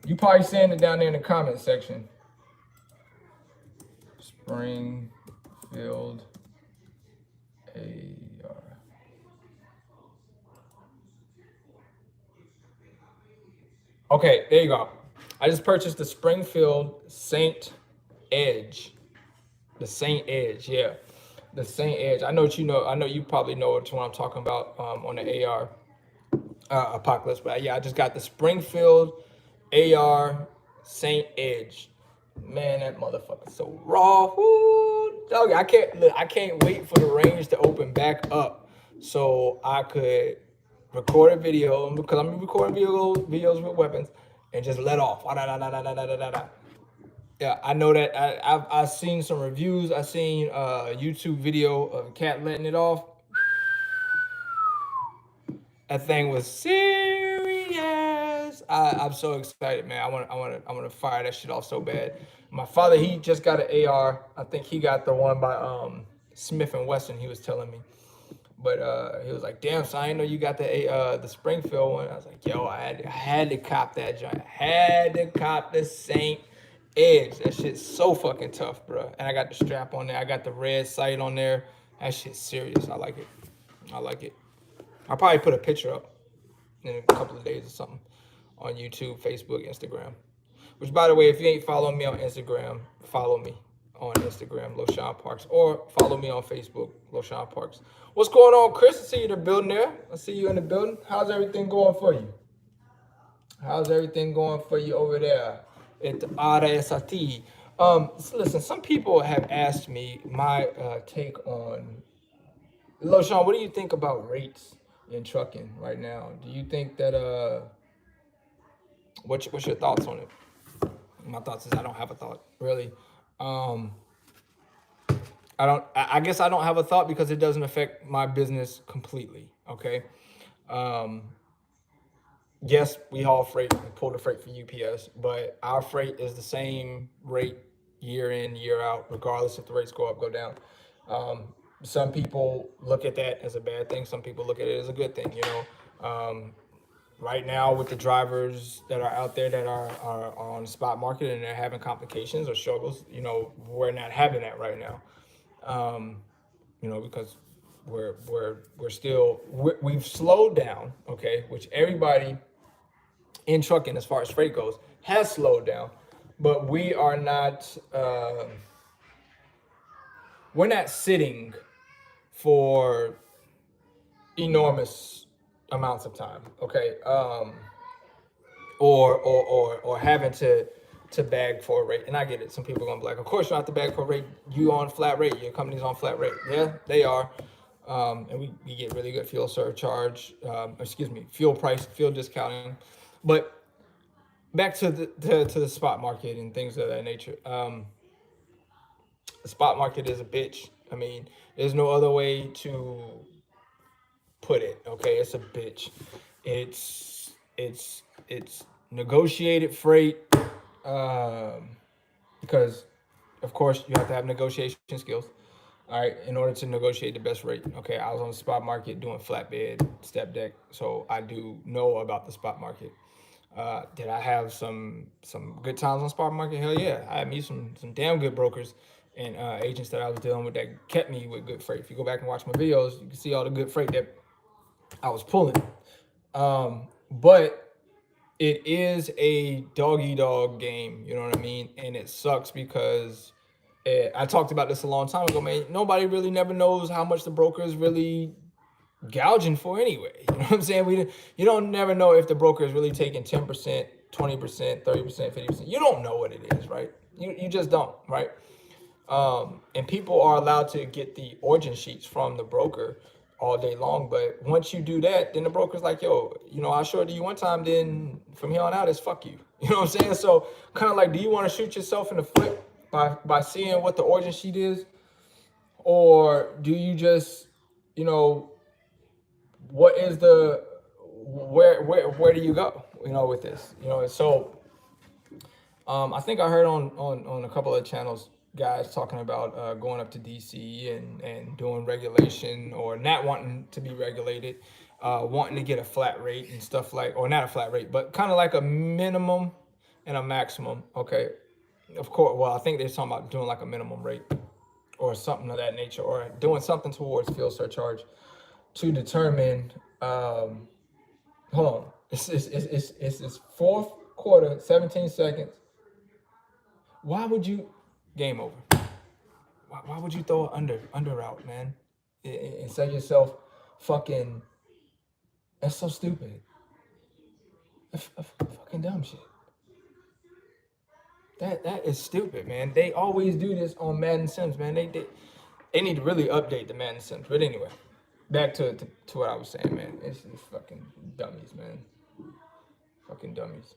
You probably saying it down there in the comment section. Springfield AR. Okay, there you go. I just purchased the Springfield Saint Edge. The Saint Edge, yeah. The Saint Edge. I know you probably know which one I'm talking about on the AR Apocalypse. But yeah, I just got the Springfield AR Saint Edge. Man, that motherfucker's so raw. Woo, dog, I can't wait for the range to open back up so I could record a video, because I'm recording videos with weapons and just let off. Yeah, I know that. I've seen some reviews. I've seen a YouTube video of a cat letting it off. That thing was serious. I'm so excited, man. I want to fire that shit off so bad. My father, he just got an AR. I think he got the one by Smith and Wesson. He was telling me, but he was like, "Damn, son, I didn't know you got the Springfield one." I was like, "Yo, I had to cop that joint. I had to cop the Saint Edge. That shit's so fucking tough, bro." And I got the strap on there. I got the red sight on there. That shit's serious. I like it. I'll probably put a picture up in a couple of days or something on YouTube, Facebook, Instagram. Which, by the way, if you ain't following me on Instagram, follow me on Instagram, Loshawnparks, or follow me on Facebook, Loshawnparks. What's going on, Chris? I see you in the building there. I see you in the building. How's everything going for you? How's everything going for you over there at the RSRT? Listen, some people have asked me my take on LoShawn. What do you think about rates in trucking right now? Do you think that what's your thoughts on it? My thoughts is I don't have a thought, really. I guess I don't have a thought because it doesn't affect my business completely. Okay. yes, we haul freight, we pull the freight for UPS, but our freight is the same rate year in, year out, regardless if the rates go up, go down. Some people look at that as a bad thing. Some people look at it as a good thing. Right now with the drivers that are out there that are on the spot market and they're having complications or struggles, we're not having that right now. Because we've slowed down, okay, which everybody in trucking as far as freight goes has slowed down, but we're not sitting for enormous amounts of time, okay, or having to bag for a rate. And I get it. Some people are gonna be like, of course you don't have to bag for a rate. You on flat rate. Your company's on flat rate. Yeah, they are. And we get really good fuel surcharge. Fuel discounting. But back to the spot market and things of that nature. The spot market is a bitch. I mean, there's no other way to put it. Okay, it's a bitch. It's negotiated freight, because of course you have to have negotiation skills, all right, in order to negotiate the best rate. Okay, I was on the spot market doing flatbed step deck, so I do know about the spot market. Did I have some good times on the spot market? Hell yeah, I had me some damn good brokers and agents that I was dealing with that kept me with good freight. If you go back and watch my videos, you can see all the good freight that I was pulling. But it is a dog-eat-dog game, you know what I mean? And it sucks because I talked about this a long time ago, man. Nobody really never knows how much the broker is really gouging for anyway. You know what I'm saying? You don't never know if the broker is really taking 10%, 20%, 30%, 50%. You don't know what it is, right? You just don't, right? And people are allowed to get the origin sheets from the broker all day long, but once you do that, then the broker's like, yo, I showed you one time, then from here on out it's fuck you. You know what I'm saying? So kind of like, do you want to shoot yourself in the foot by seeing what the origin sheet is? Or do you just, what is where do you go, with this? So I think I heard on a couple of channels guys talking about going up to DC and doing regulation, or not wanting to be regulated, wanting to get a flat rate and stuff, like, or not a flat rate, but kind of like a minimum and a maximum. Okay, of course. Well, I think they're talking about doing like a minimum rate or something of that nature, or doing something towards fuel surcharge to determine. Hold on, it's fourth quarter, 17 seconds. Why would you? Game over. Why would you throw an under route, man? And say yourself, fucking. That's so stupid. That's fucking dumb shit. That is stupid, man. They always do this on Madden Sims, man. They need to really update the Madden Sims. But anyway, back to what I was saying, man. It's fucking dummies, man. Fucking dummies.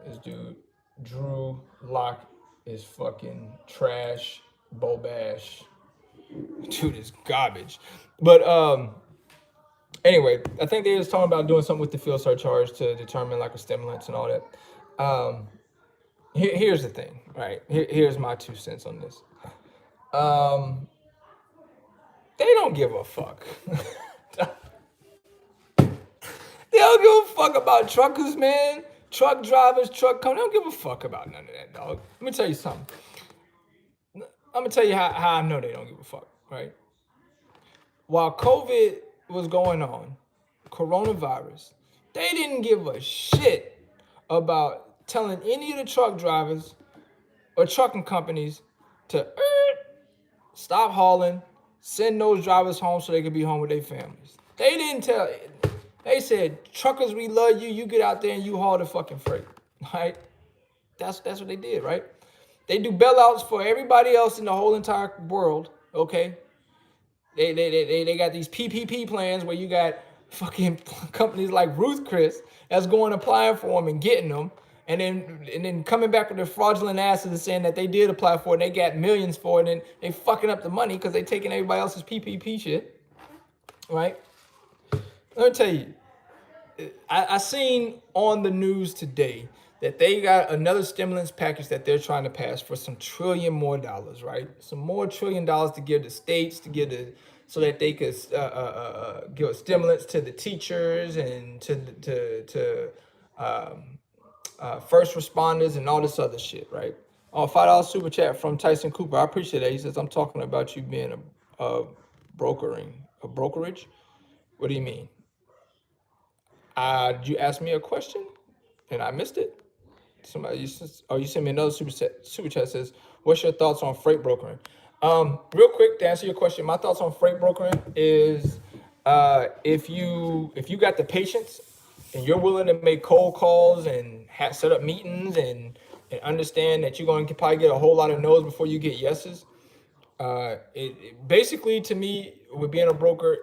This dude, Drew Lock, is fucking trash. Bo Bash, dude, is garbage. But anyway, I think they was talking about doing something with the fuel surcharge to determine like a stimulants and all that. Here's the thing, right? Here's my 2 cents on this. They don't give a fuck. They don't give a fuck about truckers, man. Truck drivers, truck companies. They don't give a fuck about none of that, dog. Let me tell you something. I'm gonna tell you how I know they don't give a fuck, right? While COVID was going on, coronavirus, they didn't give a shit about telling any of the truck drivers or trucking companies to stop hauling, send those drivers home so they could be home with their families. They didn't tell. They said, truckers, we love you. You get out there and you haul the fucking freight, right? That's what they did, right? They do bailouts for everybody else in the whole entire world, okay? They got these PPP plans where you got fucking companies like Ruth Chris that's going applying for them and getting them, and then coming back with their fraudulent asses and saying that they did apply for it and they got millions for it, and they fucking up the money because they taking everybody else's PPP shit, right? Let me tell you, I seen on the news today that they got another stimulus package that they're trying to pass for some trillion more dollars, right? Some more $1 trillion to give the states to give the so that they could give a stimulus to the teachers and to first responders and all this other shit, right? Oh, $5 super chat from Tyson Cooper. I appreciate that. He says, I'm talking about you being a a brokerage. What do you mean? Did you ask me a question and I missed it? Somebody, you sent me another super chat says, what's your thoughts on freight brokering? Real quick to answer your question, my thoughts on freight brokering is if you got the patience and you're willing to make cold calls and set up meetings and understand that you're going to probably get a whole lot of no's before you get yeses. It basically, to me, with being a broker,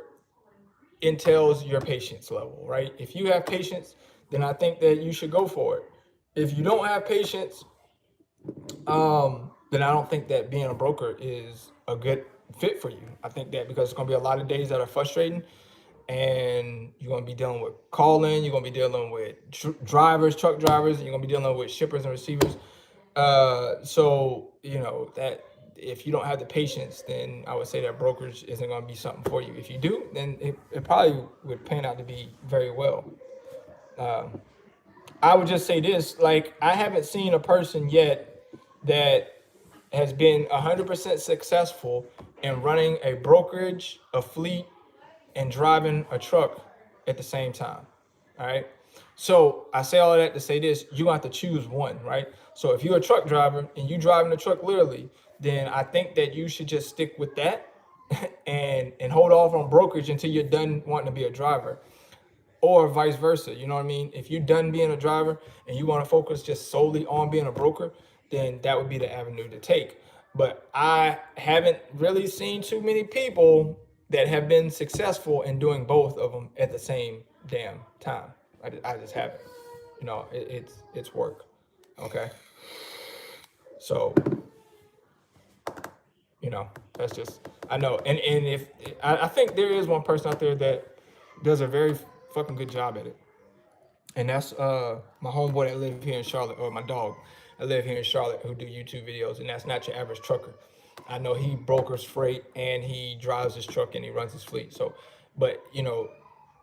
entails your patience level, right? If you have patience, then I think that you should go for it. If you don't have patience, then I don't think that being a broker is a good fit for you. I think that because it's going to be a lot of days that are frustrating, and you're going to be dealing with calling, you're going to be dealing with drivers, truck drivers, and you're going to be dealing with shippers and receivers. So you know that if you don't have the patience, then I would say that brokerage isn't going to be something for you. If you do, then it probably would pan out to be very well. I would just say this, like, I haven't seen a person yet that has been 100% successful in running a brokerage, a fleet, and driving a truck at the same time. All right. So I say all of that to say this, you have to choose one, right? So if you're a truck driver and you driving a truck literally, then I think that you should just stick with that and hold off on brokerage until you're done wanting to be a driver. Or vice versa, you know what I mean? If you're done being a driver and you want to focus just solely on being a broker, then that would be the avenue to take. But I haven't really seen too many people that have been successful in doing both of them at the same damn time. I just haven't. You know, it's work. Okay. So, you know, that's just, I know. And if I think there is one person out there that does a very fucking good job at it. And that's my homeboy that live here in Charlotte, or my dog. I live here in Charlotte who do YouTube videos, and that's not your average trucker. I know he brokers freight and he drives his truck and he runs his fleet. So, but you know,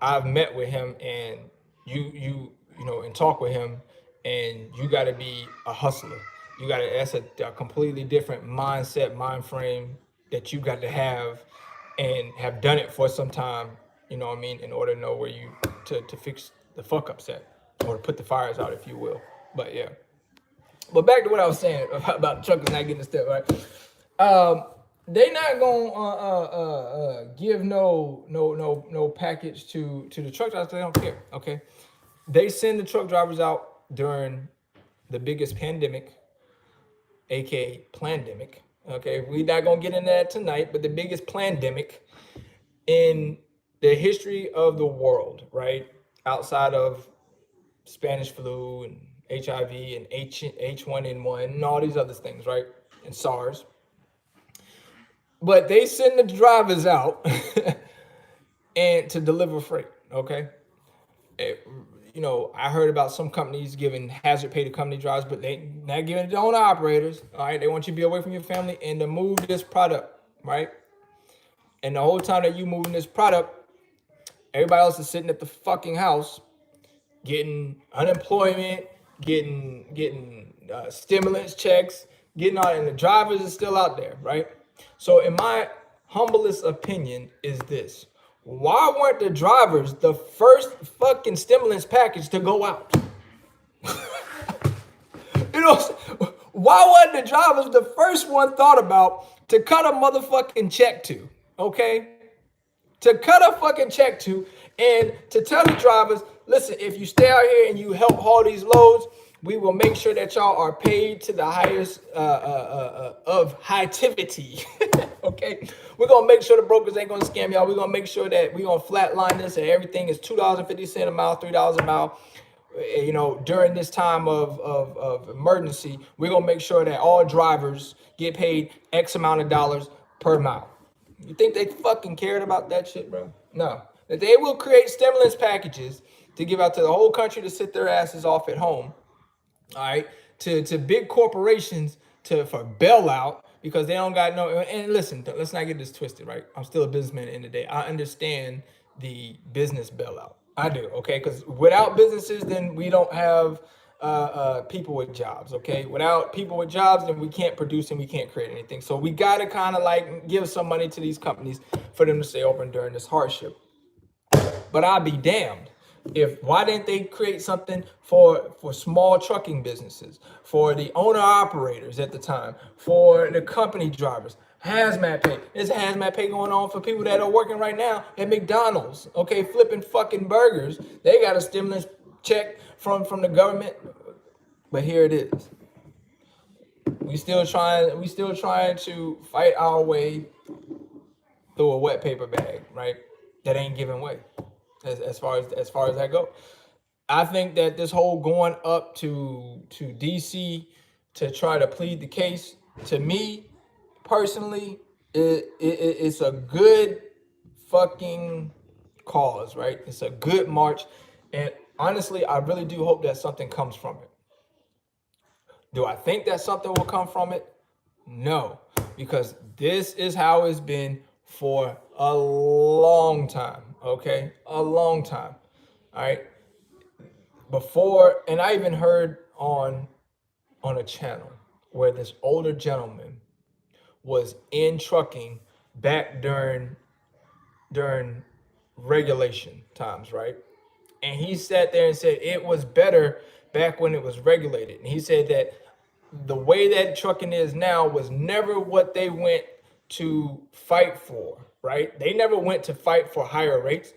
I've met with him and you know, and talk with him, and you got to be a hustler. You got to, that's a completely different mindset, mind frame that you got to have and have done it for some time, you know what I mean, in order to know where you, to fix the fuck ups at, or to put the fires out, if you will. But yeah. But back to what I was saying about truckers not getting the step, right? They not gonna give no package to the truck drivers. They don't care. Okay, they send the truck drivers out during the biggest pandemic, aka plandemic. Okay, we're not gonna get into that tonight, but the biggest plandemic in the history of the world, right? Outside of Spanish flu and HIV and H1N1 and all these other things, right? And SARS. But they send the drivers out and to deliver freight, okay? You know, I heard about some companies giving hazard pay to company drivers, but they not giving it to owner operators, all right? They want you to be away from your family and to move this product, right? And the whole time that you moving this product, everybody else is sitting at the fucking house getting unemployment, getting stimulus checks, getting all, and the drivers are still out there, right? So in my humblest opinion is this: why weren't the drivers the first fucking stimulus package to go out? You know, why weren't the drivers the first one thought about to cut a motherfucking check to? Okay, to cut a fucking check to, and to tell the drivers, listen, if you stay out here and you help haul these loads, we will make sure that y'all are paid to the highest of hightivity. Okay, we're gonna make sure the brokers ain't gonna scam y'all. We're gonna make sure that we're gonna flatline this and everything is $2.50 a mile, $3 a mile. You know, during this time of emergency, we're gonna make sure that all drivers get paid X amount of dollars per mile. You think they fucking cared about that shit, bro? No. They will create stimulus packages to give out to the whole country to sit their asses off at home, all right, to big corporations for bailout because they don't got no. And listen, let's not get this twisted, right? I'm still a businessman at the end of the day. I understand the business bailout. I do, okay? Because without businesses, then we don't have people with jobs, okay? Without people with jobs, then we can't produce and we can't create anything. So we got to kind of like give some money to these companies for them to stay open during this hardship. But I'll be damned if why didn't they create something for small trucking businesses, for the owner operators at the time, for the company drivers, hazmat pay. There's hazmat pay going on for people that are working right now at McDonald's, okay, flipping fucking burgers. They got a stimulus check from the government, but here it is. We still trying to fight our way through a wet paper bag, right? That ain't giving way. As far as that go, I think that this whole going up to DC to try to plead the case, to me personally, it's a good fucking cause, right? It's a good march, and honestly, I really do hope that something comes from it. Do I think that something will come from it? No, because this is how it's been for a long time, okay? A long time, all right? Before, and I even heard on a channel where this older gentleman was in trucking back during regulation times, right? And he sat there and said it was better back when it was regulated. And he said that the way that trucking is now was never what they went to fight for, right? They never went to fight for higher rates.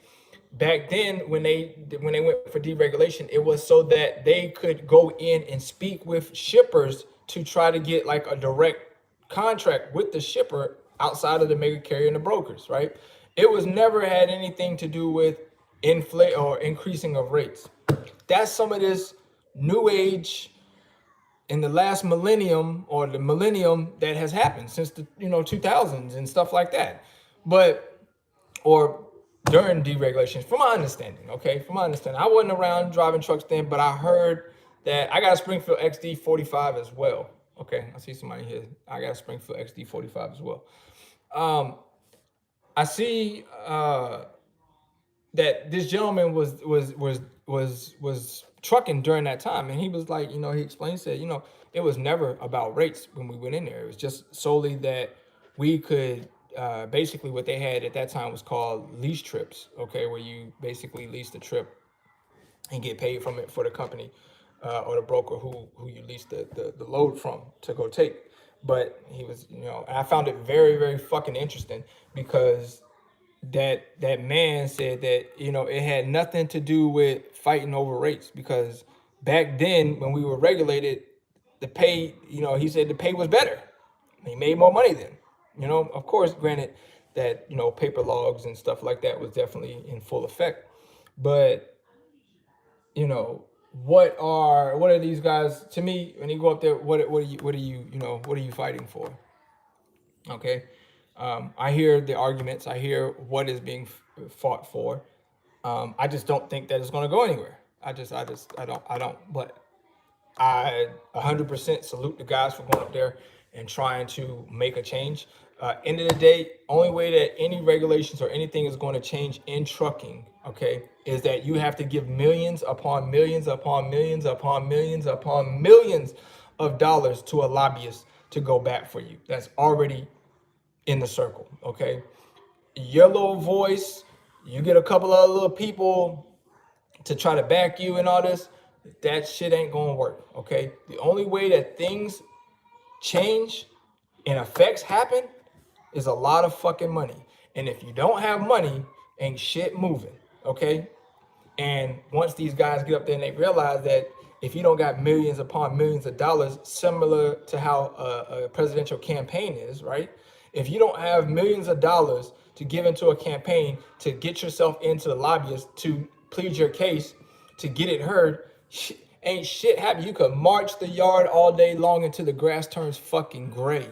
Back then, when they went for deregulation, it was so that they could go in and speak with shippers to try to get like a direct contract with the shipper outside of the mega carrier and the brokers, right? It was never had anything to do with inflate or increasing of rates. That's some of this new age in the last millennium or the millennium that has happened since the 2000s and stuff like that, or during deregulation, from my understanding, okay, I wasn't around driving trucks then, but I heard that I got a Springfield XD 45 as well. Okay, I see somebody here. I got a Springfield XD 45 as well. I see that this gentleman was trucking during that time, and he was like, he explained, said, it was never about rates when we went in there. It was just solely that we could basically what they had at that time was called Lease Trips, okay, where you basically lease the trip and get paid from it for the company or the broker who you lease the load from to go take. But he was, and I found it very, very fucking interesting because that man said that, it had nothing to do with fighting over rates, because back then when we were regulated, the pay, he said the pay was better. He made more money then. Of course, granted that, paper logs and stuff like that was definitely in full effect. But, what are these guys, to me, when you go up there, what are you fighting for? Okay. I hear the arguments, I hear what is being fought for. I just don't think that it's going to go anywhere. I don't, but I 100% salute the guys for going up there and trying to make a change. End of the day, only way that any regulations or anything is going to change in trucking, okay, is that you have to give millions upon millions upon millions upon millions upon millions of dollars to a lobbyist to go back for you. That's already in the circle, okay? Your little voice, you get a couple of little people to try to back you and all this, that shit ain't gonna work, okay? The only way that things change and effects happen is a lot of fucking money. And if you don't have money, ain't shit moving, okay? And once these guys get up there and they realize that if you don't got millions upon millions of dollars, similar to how a presidential campaign is, right? If you don't have millions of dollars to give into a campaign to get yourself into the lobbyists to plead your case, to get it heard, ain't shit happen. You could march the yard all day long until the grass turns fucking gray.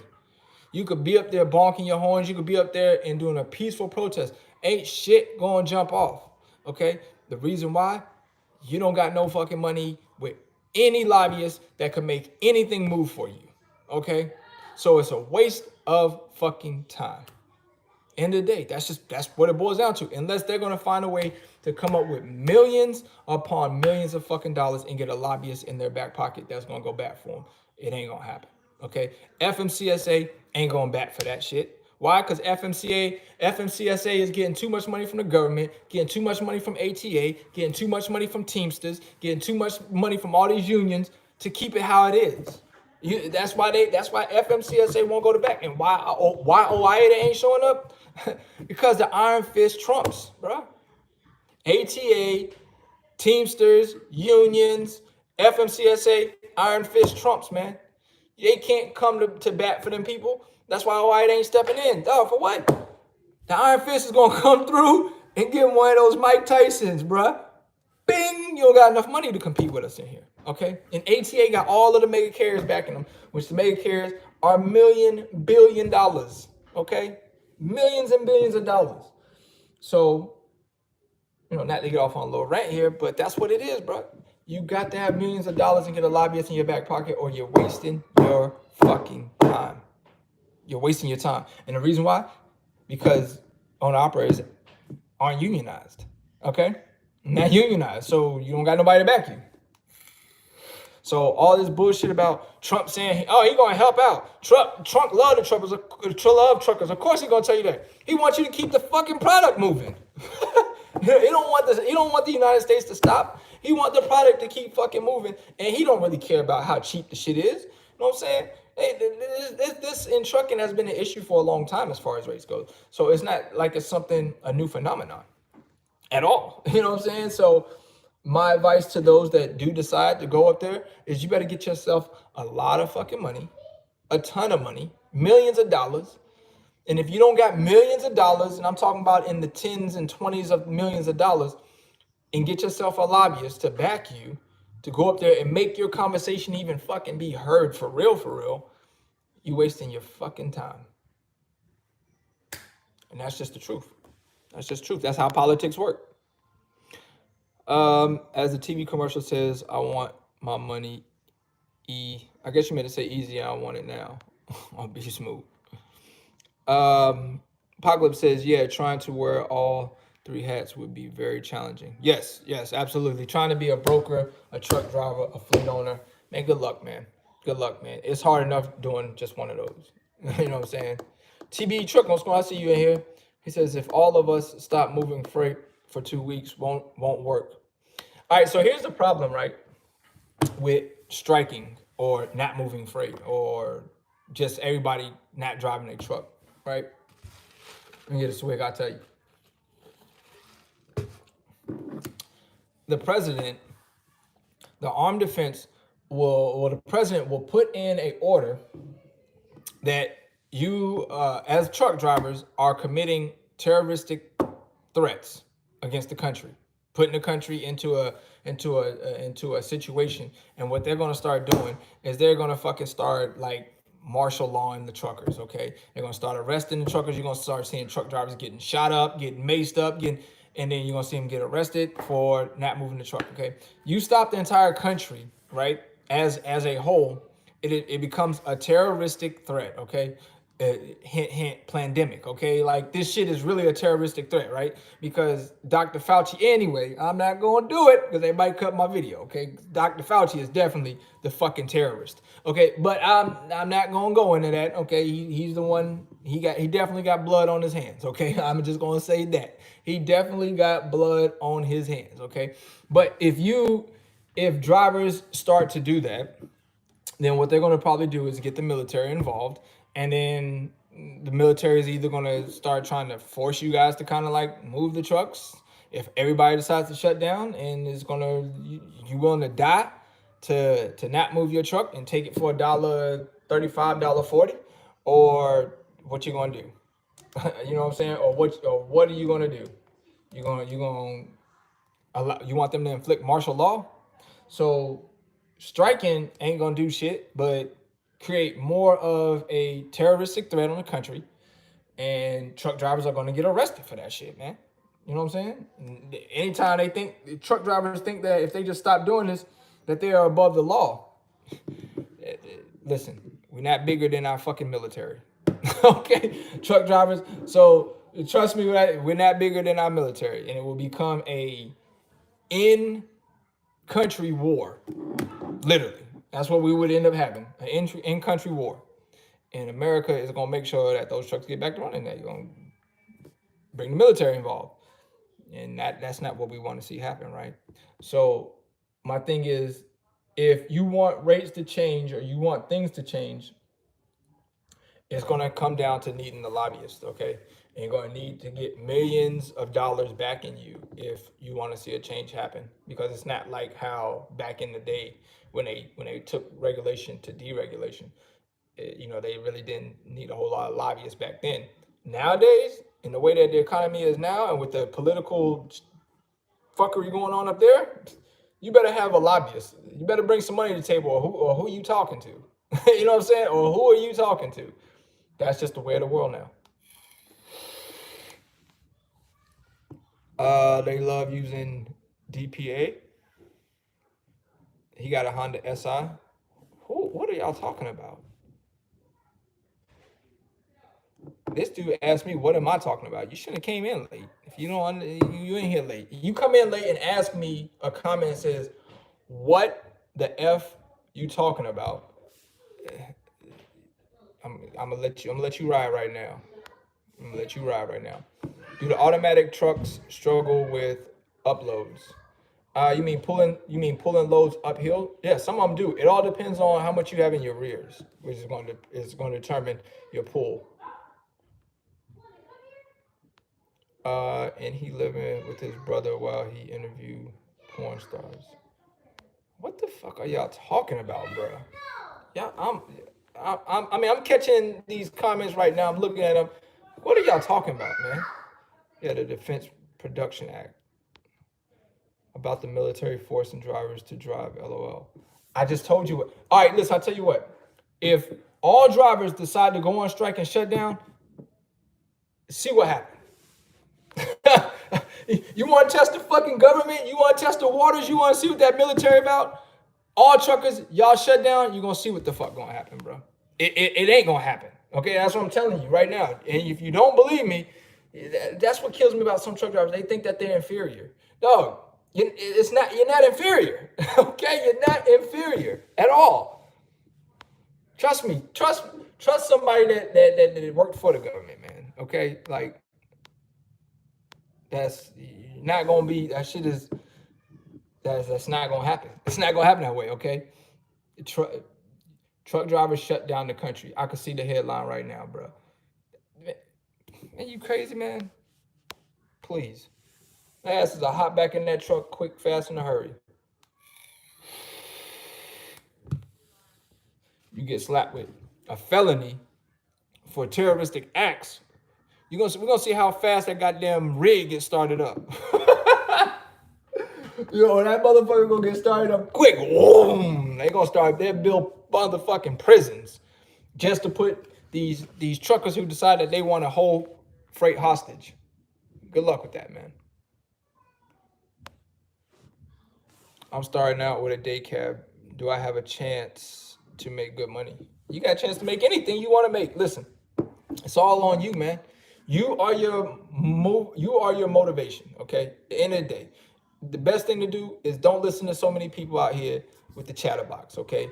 You could be up there bonking your horns. You could be up there and doing a peaceful protest. Ain't shit gonna jump off, okay? The reason why? you don't got no fucking money with any lobbyist that could make anything move for you. Okay? So it's a waste of fucking time. End of the day, that's what it boils down to. Unless they're gonna find a way to come up with millions upon millions of fucking dollars and get a lobbyist in their back pocket that's gonna go back for them, it ain't gonna happen. Okay, FMCSA ain't going back for that shit. Why? Because FMCSA is getting too much money from the government, getting too much money from ATA, getting too much money from Teamsters, getting too much money from all these unions to keep it how it is. That's why FMCSA won't go to back. And why OIA ain't showing up? Because the iron fist trumps, bro. ATA, Teamsters, unions, FMCSA, iron fist trumps, man. They can't come to bat for them people. That's why OIA ain't stepping in. Dog, for what? The iron fist is gonna come through and get one of those Mike Tysons, bro. Bing! You don't got enough money to compete with us in here. Okay? And ATA got all of the mega carriers backing them, which the mega carriers are billion dollars. Okay? Millions and billions of dollars. So, not to get off on a little rant here, but that's what it is, bro. You got to have millions of dollars and get a lobbyist in your back pocket, or you're wasting your fucking time. You're wasting your time. And the reason why? Because owner-operators aren't unionized. Okay? Not unionized. So you don't got nobody to back you. So all this bullshit about Trump saying, oh, he gonna help out. Trump love the truckers. Love truckers. Of course he gonna tell you that. He wants you to keep the fucking product moving. He don't want this. He don't want the United States to stop. He want the product to keep fucking moving, and he don't really care about how cheap the shit is. You know what I'm saying? Hey, this in trucking has been an issue for a long time as far as rates go. So it's not like it's a new phenomenon at all. You know what I'm saying? So my advice to those that do decide to go up there is you better get yourself a lot of fucking money, a ton of money, millions of dollars. And if you don't got millions of dollars, and I'm talking about in the tens and 20s of millions of dollars, and get yourself a lobbyist to back you to go up there and make your conversation even fucking be heard for real, you wasting your fucking time. And that's just the truth. That's just truth. That's how politics work. As the TV commercial says, I want my money I guess you meant to say easy. I want it now. I'll be smooth. Apocalypse says, yeah, trying to wear all three hats would be very challenging. Yes, absolutely. Trying to be a broker, a truck driver, a fleet owner. Man, good luck, man. Good luck, man. It's hard enough doing just one of those. You know what I'm saying? TB Truck, what's going on? I see you in here. He says, if all of us stop moving freight for 2 weeks, won't work. All right, so here's the problem, right, with striking or not moving freight or just everybody not driving a truck, right? Let me get a swig, I'll tell you. The president, the armed defense the president will put in an order that you, as truck drivers, are committing terroristic threats against the country, putting the country into a situation. And what they're going to start doing is they're going to fucking start like martial lawing the truckers. Okay, they're going to start arresting the truckers. You're going to start seeing truck drivers getting shot up, getting maced up, and then you're going to see them get arrested for not moving the truck. Okay, you stop the entire country, right? As a whole, it becomes a terroristic threat. Okay. Hint, pandemic, okay? Like, this shit is really a terroristic threat, right? Because Dr. Fauci, anyway, I'm not going to do it because they might cut my video, okay? Dr. Fauci is definitely the fucking terrorist, okay? But I'm not going to go into that, okay? He's the one, he definitely got blood on his hands, okay? I'm just going to say that. He definitely got blood on his hands, okay? But if drivers start to do that, then what they're going to probably do is get the military involved. And then the military is either going to start trying to force you guys to kind of like move the trucks. If everybody decides to shut down and is going to, you willing to die to not move your truck and take it for $1.35, $1.40, or what you going to do? You know what I'm saying? Or what are you going to do? You want them to inflict martial law? So striking ain't going to do shit, but create more of a terroristic threat on the country, and truck drivers are going to get arrested for that shit, man. You know what I'm saying? Anytime they think, truck drivers think that if they just stop doing this, that they are above the law. Listen, we're not bigger than our fucking military. Okay, truck drivers. So trust me, we're not bigger than our military, and it will become a in-country war. Literally, that's what we would end up having, an in-country war. And America is gonna make sure that those trucks get back to running. That you're gonna bring the military involved, and that's not what we want to see happen, right? So my thing is, if you want rates to change or you want things to change, it's going to come down to needing the lobbyist, okay? And you're going to need to get millions of dollars backing you if you want to see a change happen, because it's not like how back in the day when they took regulation to deregulation. They really didn't need a whole lot of lobbyists back then. Nowadays, in the way that the economy is now, and with the political fuckery going on up there, you better have a lobbyist. You better bring some money to the table, or who you talking to? You know what I'm saying? Or who are you talking to? That's just the way of the world now. They love using DPA. He got a Honda SI. What are y'all talking about? This dude asked me, what am I talking about? You shouldn't have came in late. If you don't, you ain't here late. You come in late and ask me a comment that says, what the F you talking about? I'm gonna let you ride right now. I'm gonna let you ride right now. Do the automatic trucks struggle with uploads? You mean pulling loads uphill? Yeah, some of them do. It all depends on how much you have in your rears, which is going to determine your pull. And he living with his brother while he interviewed porn stars. What the fuck are y'all talking about, bro? Yeah, I'm catching these comments right now. I'm looking at them. What are y'all talking about, man? Yeah, the Defense Production Act about the military forcing drivers to drive. LOL. I just told you what. All right, listen. I'll tell you what. If all drivers decide to go on strike and shut down, see what happens. You want to test the fucking government? You want to test the waters? You want to see what that military about? All truckers, y'all shut down, you're going to see what the fuck going to happen, bro. It ain't going to happen. Okay, that's what I'm telling you right now. And if you don't believe me, that's what kills me about some truck drivers. They think that they're inferior. Dog, you're not inferior. Okay, you're not inferior at all. Trust me. Trust somebody that worked for the government, man. Okay, like, that's not gonna be, that shit is, that's not gonna happen. It's not gonna happen that way, okay? Truck drivers shut down the country. I can see the headline right now, bro. Man, you crazy, man? Please. My ass is a hop back in that truck quick, fast, in a hurry. You get slapped with a felony for terroristic acts. We're gonna see how fast that goddamn rig gets started up. That motherfucker gonna get started up quick. Boom. They build motherfucking prisons just to put these truckers who decide that they want to hold freight hostage. Good luck with that, man. I'm starting out with a day cab. Do I have a chance to make good money? You got a chance to make anything you want to make. Listen, it's all on you, man. You are your motivation, okay? At the end of the day, the best thing to do is don't listen to so many people out here with the chatterbox, okay?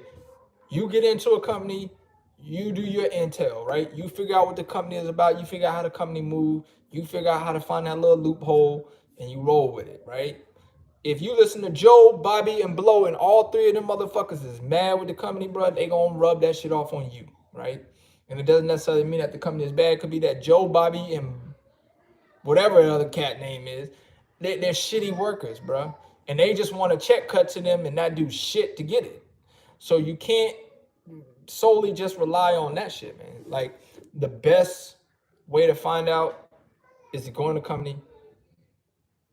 You get into a company, you do your intel, right? You figure out what the company is about. You figure out how the company move. You figure out how to find that little loophole, and you roll with it, right? If you listen to Joe, Bobby, and Blow, and all three of them motherfuckers is mad with the company, bro, they gonna rub that shit off on you, right? And it doesn't necessarily mean that the company is bad. It could be that Joe, Bobby, and whatever the other cat name is, they're shitty workers, bro. And they just want a check cut to them and not do shit to get it. So you can't solely just rely on that shit, man. Like, the best way to find out is to go in the company,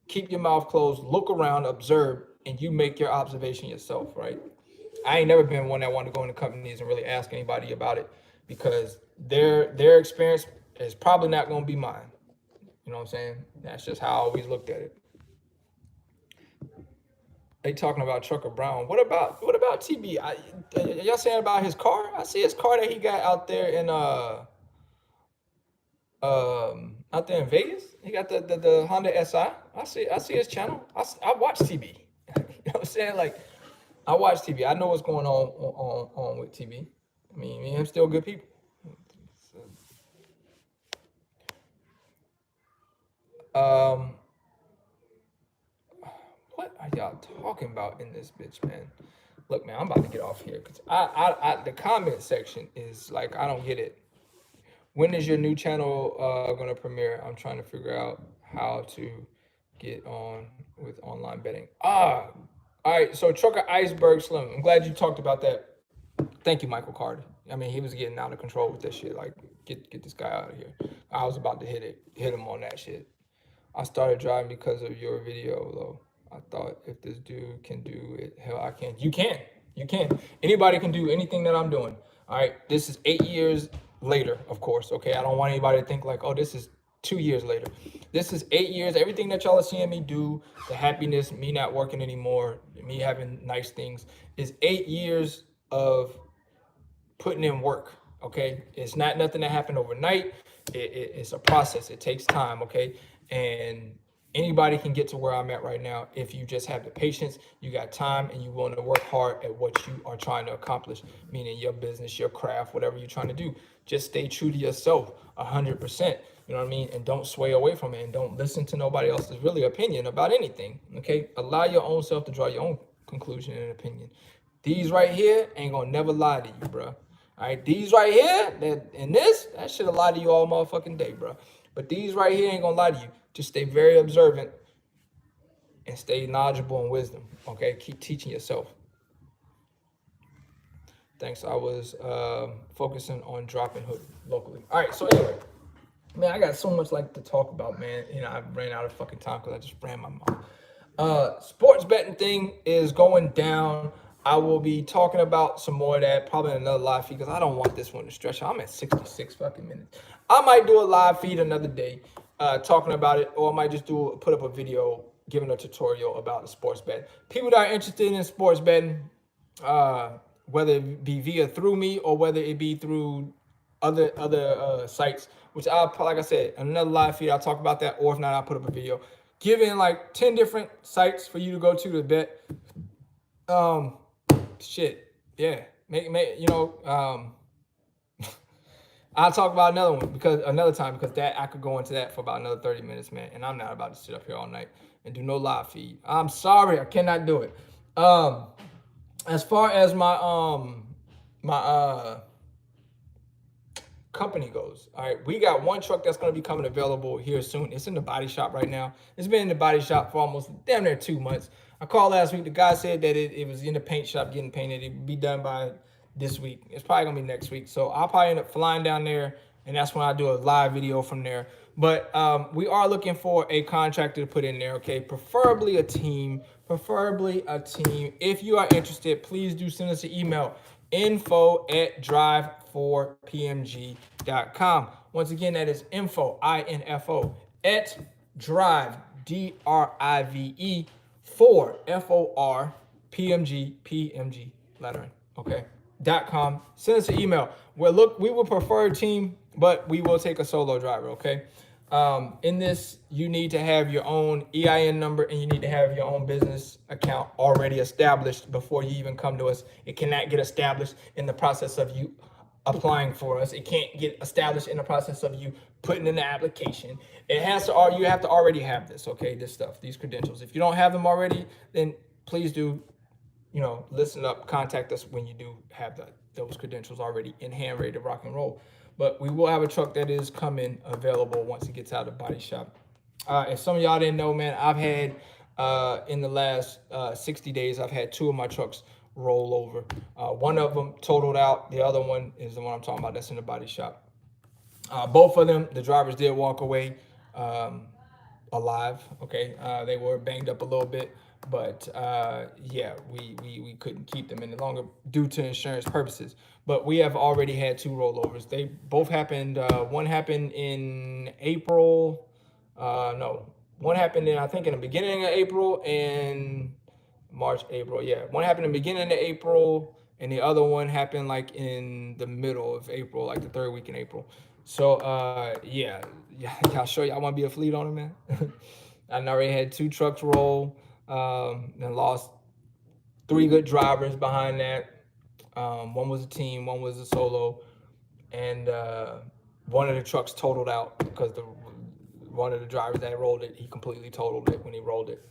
keep your mouth closed, look around, observe, and you make your observation yourself, right? I ain't never been one that wanted to go into companies and really ask anybody about it, because their experience is probably not going to be mine. You know what I'm saying? That's just how I always looked at it. They talking about Trucker Brown. What about TB? Y'all saying about his car? I see his car that he got out there in Vegas. He got the Honda SI. I see his channel. I watch TB. You know what I'm saying? Like I watch TB. I know what's going on with TB. I mean, me and him still good people. Um, what are y'all talking about in this bitch, man? Look, man, I'm about to get off here because the comment section is like I don't get it. When is your new channel gonna premiere? I'm trying to figure out how to get on with online betting. All right. So Trucker Iceberg Slim. I'm glad you talked about that. Thank you, Michael Carter. I mean, he was getting out of control with this shit. Like, get this guy out of here. I was about to hit him on that shit. I started driving because of your video, though. I thought if this dude can do it, hell, I can. You can. You can. Anybody can do anything that I'm doing. All right. This is 8 years later, of course. Okay. I don't want anybody to think like, oh, this is 2 years later. This is 8 years. Everything that y'all are seeing me do, the happiness, me not working anymore, me having nice things, is 8 years of putting in work. Okay. It's not nothing that happened overnight. It's a process. It takes time. Okay. And anybody can get to where I'm at right now if you just have the patience, you got time, and you want to work hard at what you are trying to accomplish, meaning your business, your craft, whatever you're trying to do. Just stay true to yourself 100%. You know what I mean? And don't sway away from it, and don't listen to nobody else's really opinion about anything. Okay? Allow your own self to draw your own conclusion and opinion. These right here ain't gonna never lie to you, bro. All right, these right here, that should lie to you all motherfucking day, bro. But these right here ain't gonna lie to you. Just stay very observant and stay knowledgeable in wisdom. Okay, keep teaching yourself. Thanks. I was focusing on dropping hood locally. All right. So anyway, man, I got so much like to talk about, man. You know, I ran out of fucking time because I just ran my mouth. Sports betting thing is going down. I will be talking about some more of that probably in another live feed because I don't want this one to stretch. I'm at 66 fucking minutes. I might do a live feed another day talking about it, or I might just put up a video giving a tutorial about the sports betting. People that are interested in sports betting, whether it be through me or whether it be through other sites, which like I said, another live feed, I'll talk about that, or if not, I'll put up a video giving like 10 different sites for you to go to bet. Shit, yeah, I'll talk about another time because that I could go into that for about another 30 minutes, man. And I'm not about to sit up here all night and do no live feed. I'm sorry, I cannot do it. As far as my company goes, all right, we got one truck that's going to be coming available here soon. It's in the body shop right now. It's been in the body shop for almost damn near 2 months. I called last week. The guy said that it was in the paint shop getting painted. It'd be done by this week. It's probably gonna be next week. So I'll probably end up flying down there, and that's when I do a live video from there. But we are looking for a contractor to put in there, okay? Preferably a team. If you are interested, please do send us an email, info@drive4pmg.com. Once again, that is info, info, at drive, drive, for FOR PMG lettering, okay, .com. Send us an email. Well, look, we would prefer a team, but we will take a solo driver, okay? In this, you need to have your own EIN number and you need to have your own business account already established before you even come to us. It cannot get established in the process of you applying for us. It can't get established in the process of you putting in the application. You have to already have this, okay? This stuff, these credentials. If you don't have them already, then please do, listen up, contact us when you do have those credentials already in hand, ready to rock and roll. But we will have a truck that is coming available once it gets out of the body shop. If some of y'all didn't know, man, I've had, in the last 60 days, I've had 2 of my trucks roll over. One of them totaled out. The other one is the one I'm talking about that's in the body shop. Both of them, the drivers did walk away alive. Okay, they were banged up a little bit, but yeah, we couldn't keep them any longer due to insurance purposes. But we have already had 2 rollovers. They both happened. One happened in April No, one happened in, I think, in the beginning of April and March, April. Yeah, one happened in the beginning of April, and the other one happened like in the middle of April, like the third week in April. So, yeah, y'all sure y'all want to be a fleet owner, man? I already had 2 trucks roll, and lost 3 good drivers behind that. One was a team, one was a solo, and one of the trucks totaled out because the one of the drivers that rolled it, he completely totaled it when he rolled it.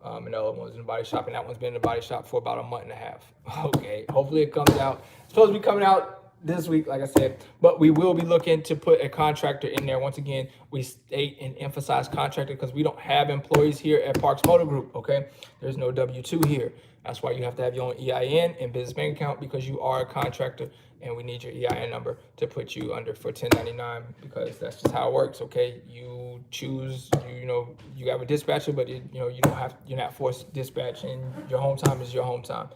And the other one was in the body shop, and that one's been in the body shop for about a month and a half. Okay, hopefully it comes out. It's supposed to be coming out this week, like I said, but we will be looking to put a contractor in there. Once again, we state and emphasize contractor because we don't have employees here at Parks Motor Group, okay? There's no W-2 here. That's why you have to have your own EIN and business bank account, because you are a contractor, and we need your EIN number to put you under for 1099, because that's just how it works, okay? You choose, you have a dispatcher, but you don't have, you're not forced to dispatch, and your home time is your home time.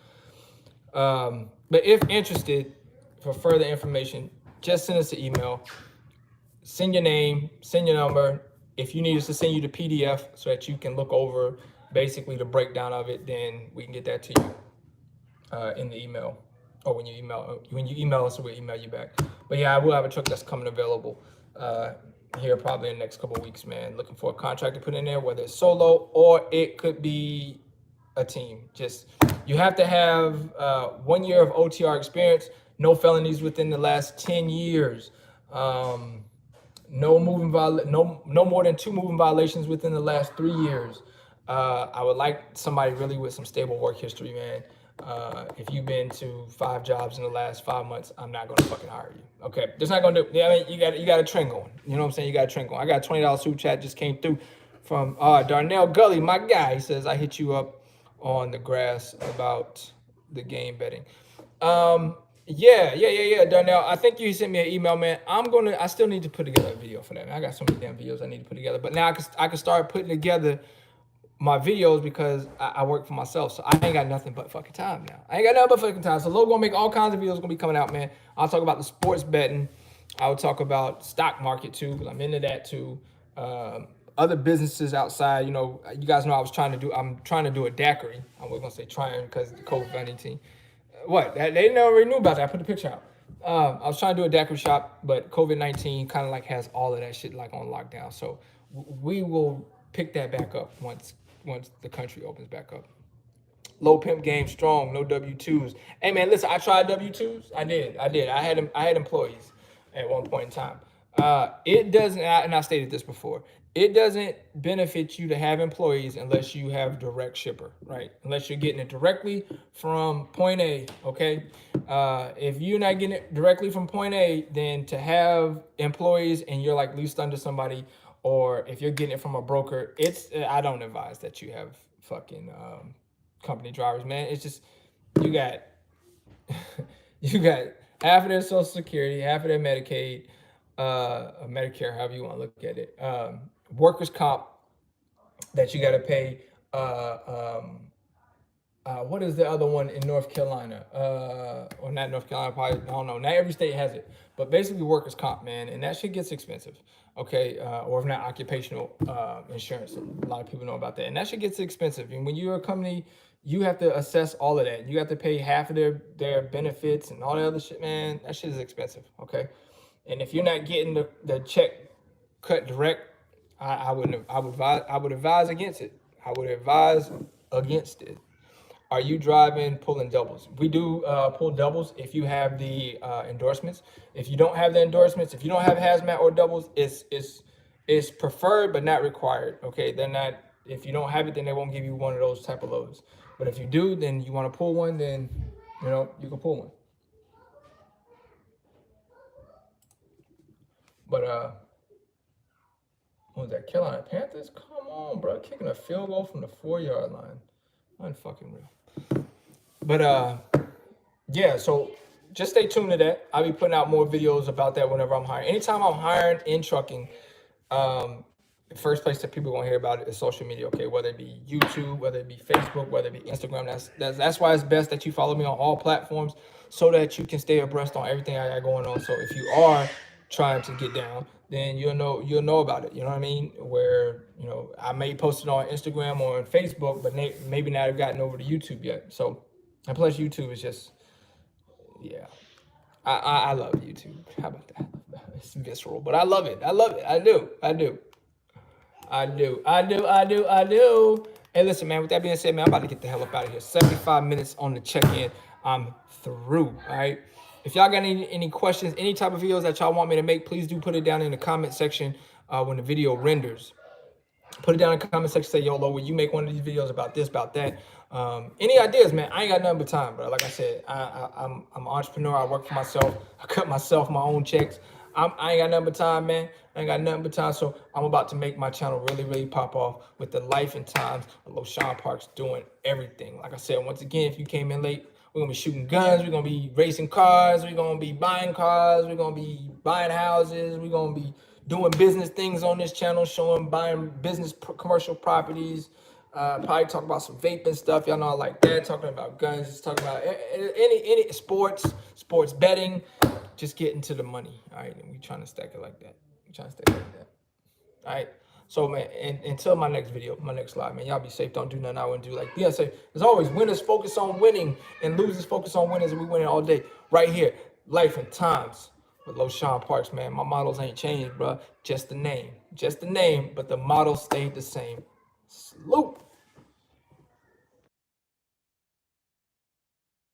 But if interested, for further information, just send us an email. Send your name, send your number. If you need us to send you the PDF so that you can look over basically the breakdown of it, then we can get that to you in the email, or when you email us, we'll email you back. But yeah, I will have a truck that's coming available here probably in the next couple of weeks, man. Looking for a contractor to put in there, whether it's solo or it could be a team. Just, you have to have 1 year of OTR experience, no felonies within the last 10 years. No more than 2 moving violations within the last 3 years. I would like somebody really with some stable work history, man. If you've been to 5 jobs in the last 5 months, I'm not gonna fucking hire you. Okay, just not gonna do. Yeah, I mean, you got a trend going. You know what I'm saying? You got a trend going. I got a $20 super chat just came through from Darnell Gully, my guy. He says, I hit you up on the grass about the game betting. Yeah, Darnell. I think you sent me an email, man. I still need to put together a video for that, man. I got so many damn videos I need to put together. But now I can start putting together my videos because I work for myself. So I ain't got nothing but fucking time now. I ain't got nothing but fucking time. So Lo gonna make all kinds of videos gonna be coming out, man. I'll talk about the sports betting. I will talk about stock market too, because I'm into that too. Other businesses outside, you guys know I'm trying to do a daiquiri. I was gonna say trying because the COVID-19. What? They never knew about that. I put the picture out. I was trying to do a daiquiri shop, but COVID-19 kind of like has all of that shit like on lockdown. So we will pick that back up once the country opens back up. Low pimp game strong, no W-2s. Hey man, listen, I tried W-2s. I did. I had employees at one point in time. It doesn't, and I stated this before, it doesn't benefit you to have employees unless you have direct shipper, right? Unless you're getting it directly from point A, okay? If you're not getting it directly from point A, then to have employees and you're like leased under somebody, or if you're getting it from a broker, I don't advise that you have fucking company drivers, man. It's just, you got half of their Social Security, half of their Medicaid, Medicare, however you want to look at it, workers' comp that you got to pay. What is the other one in North Carolina? Or not North Carolina, probably, I don't know. Not every state has it, but basically workers' comp, man, and that shit gets expensive. Okay, or if not occupational insurance, a lot of people know about that, and that shit gets expensive. And when you're a company, you have to assess all of that. You have to pay half of their benefits and all that other shit, man. That shit is expensive. Okay, and if you're not getting the check cut direct, I would advise against it. I would advise against it. Are you driving pulling doubles? We do pull doubles if you have the endorsements. If you don't have the endorsements, if you don't have hazmat or doubles, it's preferred but not required. Okay, they're not. If you don't have it, then they won't give you one of those type of loads. But if you do, then you want to pull one, then you can pull one. But what was that? Carolina Panthers? Come on, bro, kicking a field goal from the 4-yard line. Unfucking real. But yeah, so just stay tuned to that. I'll be putting out more videos about that whenever I'm hiring. Anytime I'm hiring in trucking, the first place that people are gonna hear about it is social media, okay? Whether it be YouTube, whether it be Facebook, whether it be Instagram. That's why it's best that you follow me on all platforms so that you can stay abreast on everything I got going on. So if you are trying to get down, then you'll know about it. You know what I mean? Where, I may post it on Instagram or on Facebook, but maybe not have gotten over to YouTube yet. So, and plus YouTube is just, yeah. I love YouTube. How about that? It's visceral, but I love it. I love it. I do. I do. I do. I do. I do. I do. Hey, listen, man. With that being said, man, I'm about to get the hell up out of here. 75 minutes on the check-in. I'm through. All right. If y'all got any questions, any type of videos that y'all want me to make, please do put it down in the comment section when the video renders. Put it down in the comment section. Say, yo, Lo, will you make one of these videos about this, about that? Any ideas, man? I ain't got nothing but time, bro. Like I said, I'm an entrepreneur. I work for myself. I cut myself my own checks. I ain't got nothing but time, man. I ain't got nothing but time. So I'm about to make my channel really, really pop off with the life and times of Loshawnparks doing everything. Like I said, once again, if you came in late, we're going to be shooting guns. We're going to be racing cars. We're going to be buying cars. We're going to be buying houses. We're going to be doing business things on this channel, showing, buying business commercial properties. Probably talk about some vaping stuff. Y'all know I like that. Talking about guns. Just talking about any sports betting. Just get into the money. All right. And we trying to stack it like that. All right. So, man, and until my next video, my next live, man, y'all be safe. Don't do nothing I wouldn't do. Like Beyonce, as always, winners focus on winning and losers focus on winners, and we winning all day. Right here, life and times with Loshawnparks, man. My models ain't changed, bro. Just the name, but the model stayed the same. Salute.